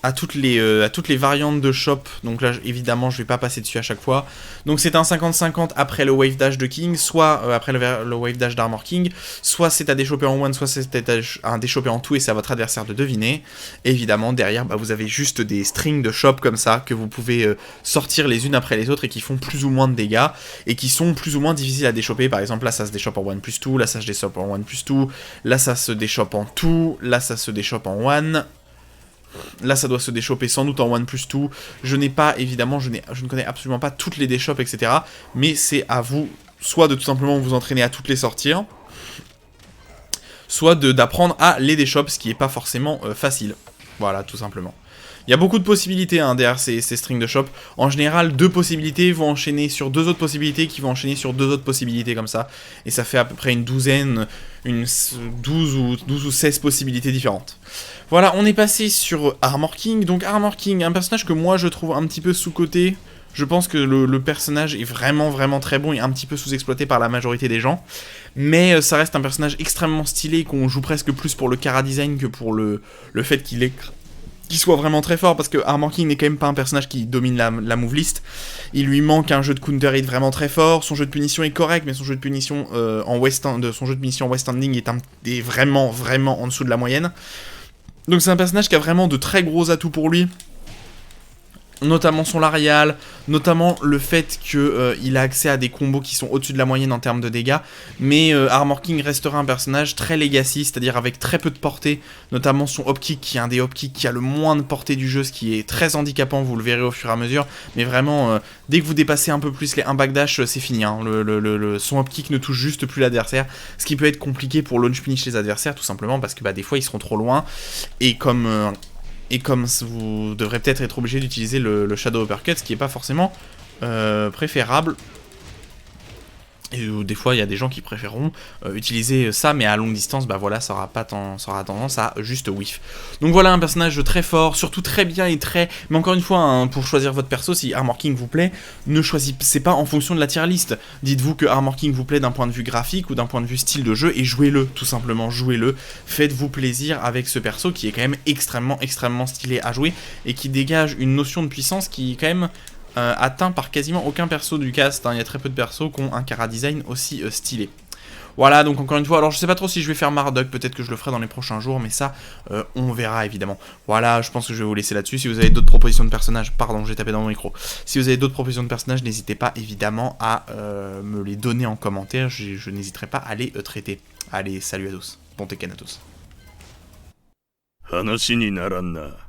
[SPEAKER 1] à toutes les variantes de shop, donc là évidemment je vais pas passer dessus à chaque fois. Donc c'est un 50-50 après le wave dash de King, soit après le wave dash d'Armor King, soit c'est à déchoper en one, soit c'est à déchoper en two et c'est à votre adversaire de deviner. Et évidemment derrière bah, vous avez juste des strings de shop comme ça que vous pouvez sortir les unes après les autres et qui font plus ou moins de dégâts et qui sont plus ou moins difficiles à déchoper. Par exemple là ça se déchope en 1+2, là ça se déchope en 1+2, là ça se déchope en 2, là ça se déchope en 1. Là, ça doit se déchoper sans doute en 1+2. Je n'ai pas, évidemment, je ne connais absolument pas toutes les déchopes, etc. Mais c'est à vous, soit de tout simplement vous entraîner à toutes les sortir, soit d'apprendre à les déchopes, ce qui n'est pas forcément facile. Voilà, tout simplement. Il y a beaucoup de possibilités hein, derrière ces strings de shop. En général, 2 possibilités vont enchaîner sur 2 autres possibilités qui vont enchaîner sur 2 autres possibilités comme ça. Et ça fait à peu près une douzaine, 12 ou 16 possibilités différentes. Voilà, on est passé sur Armor King. Donc Armor King, un personnage que moi je trouve un petit peu sous-coté. Je pense que le personnage est vraiment très bon et un petit peu sous-exploité par la majorité des gens. Mais ça reste un personnage extrêmement stylé qu'on joue presque plus pour le chara design que pour le fait qu'il soit vraiment très fort, parce que Armor King n'est quand même pas un personnage qui domine la move list. Il lui manque un jeu de counter hit vraiment très fort, son jeu de punition est correct, mais son jeu de punition en west standing est vraiment en dessous de la moyenne. Donc c'est un personnage qui a vraiment de très gros atouts pour lui. notamment son Larial, notamment le fait qu'il a accès à des combos qui sont au-dessus de la moyenne en termes de dégâts, mais Armor King restera un personnage très legacy, c'est-à-dire avec très peu de portée, notamment son hop-kick qui est un des hop-kicks qui a le moins de portée du jeu, ce qui est très handicapant, vous le verrez au fur et à mesure, mais vraiment, dès que vous dépassez un peu plus les 1 backdash, c'est fini, hein. Son hop-kick ne touche juste plus l'adversaire, ce qui peut être compliqué pour launch finish les adversaires, tout simplement parce que des fois ils seront trop loin, et comme vous devrez peut-être être obligé d'utiliser le Shadow Uppercut, ce qui n'est pas forcément préférable. Et des fois, il y a des gens qui préféreront utiliser ça, mais à longue distance, voilà, ça aura tendance à juste whiff. Donc voilà, un personnage très fort, surtout très bien et très... Mais encore une fois, hein, pour choisir votre perso, si Armor King vous plaît, ne choisissez pas en fonction de la tier list. Dites-vous que Armor King vous plaît d'un point de vue graphique ou d'un point de vue style de jeu, et jouez-le, tout simplement, jouez-le. Faites-vous plaisir avec ce perso qui est quand même extrêmement stylé à jouer, et qui dégage une notion de puissance qui est quand même... atteint par quasiment aucun perso du cast, hein. Il y a très peu de persos qui ont un chara design aussi stylé. Voilà, donc encore une fois, alors je sais pas trop si je vais faire Marduk, peut-être que je le ferai dans les prochains jours, mais ça, on verra évidemment. Voilà, je pense que je vais vous laisser là-dessus. Si vous avez d'autres propositions de personnages, pardon, j'ai tapé dans mon micro. Si vous avez d'autres propositions de personnages, n'hésitez pas évidemment à me les donner en commentaire, je n'hésiterai pas à les traiter. Allez, salut à tous, bon Tekken à tous. 話にならんな。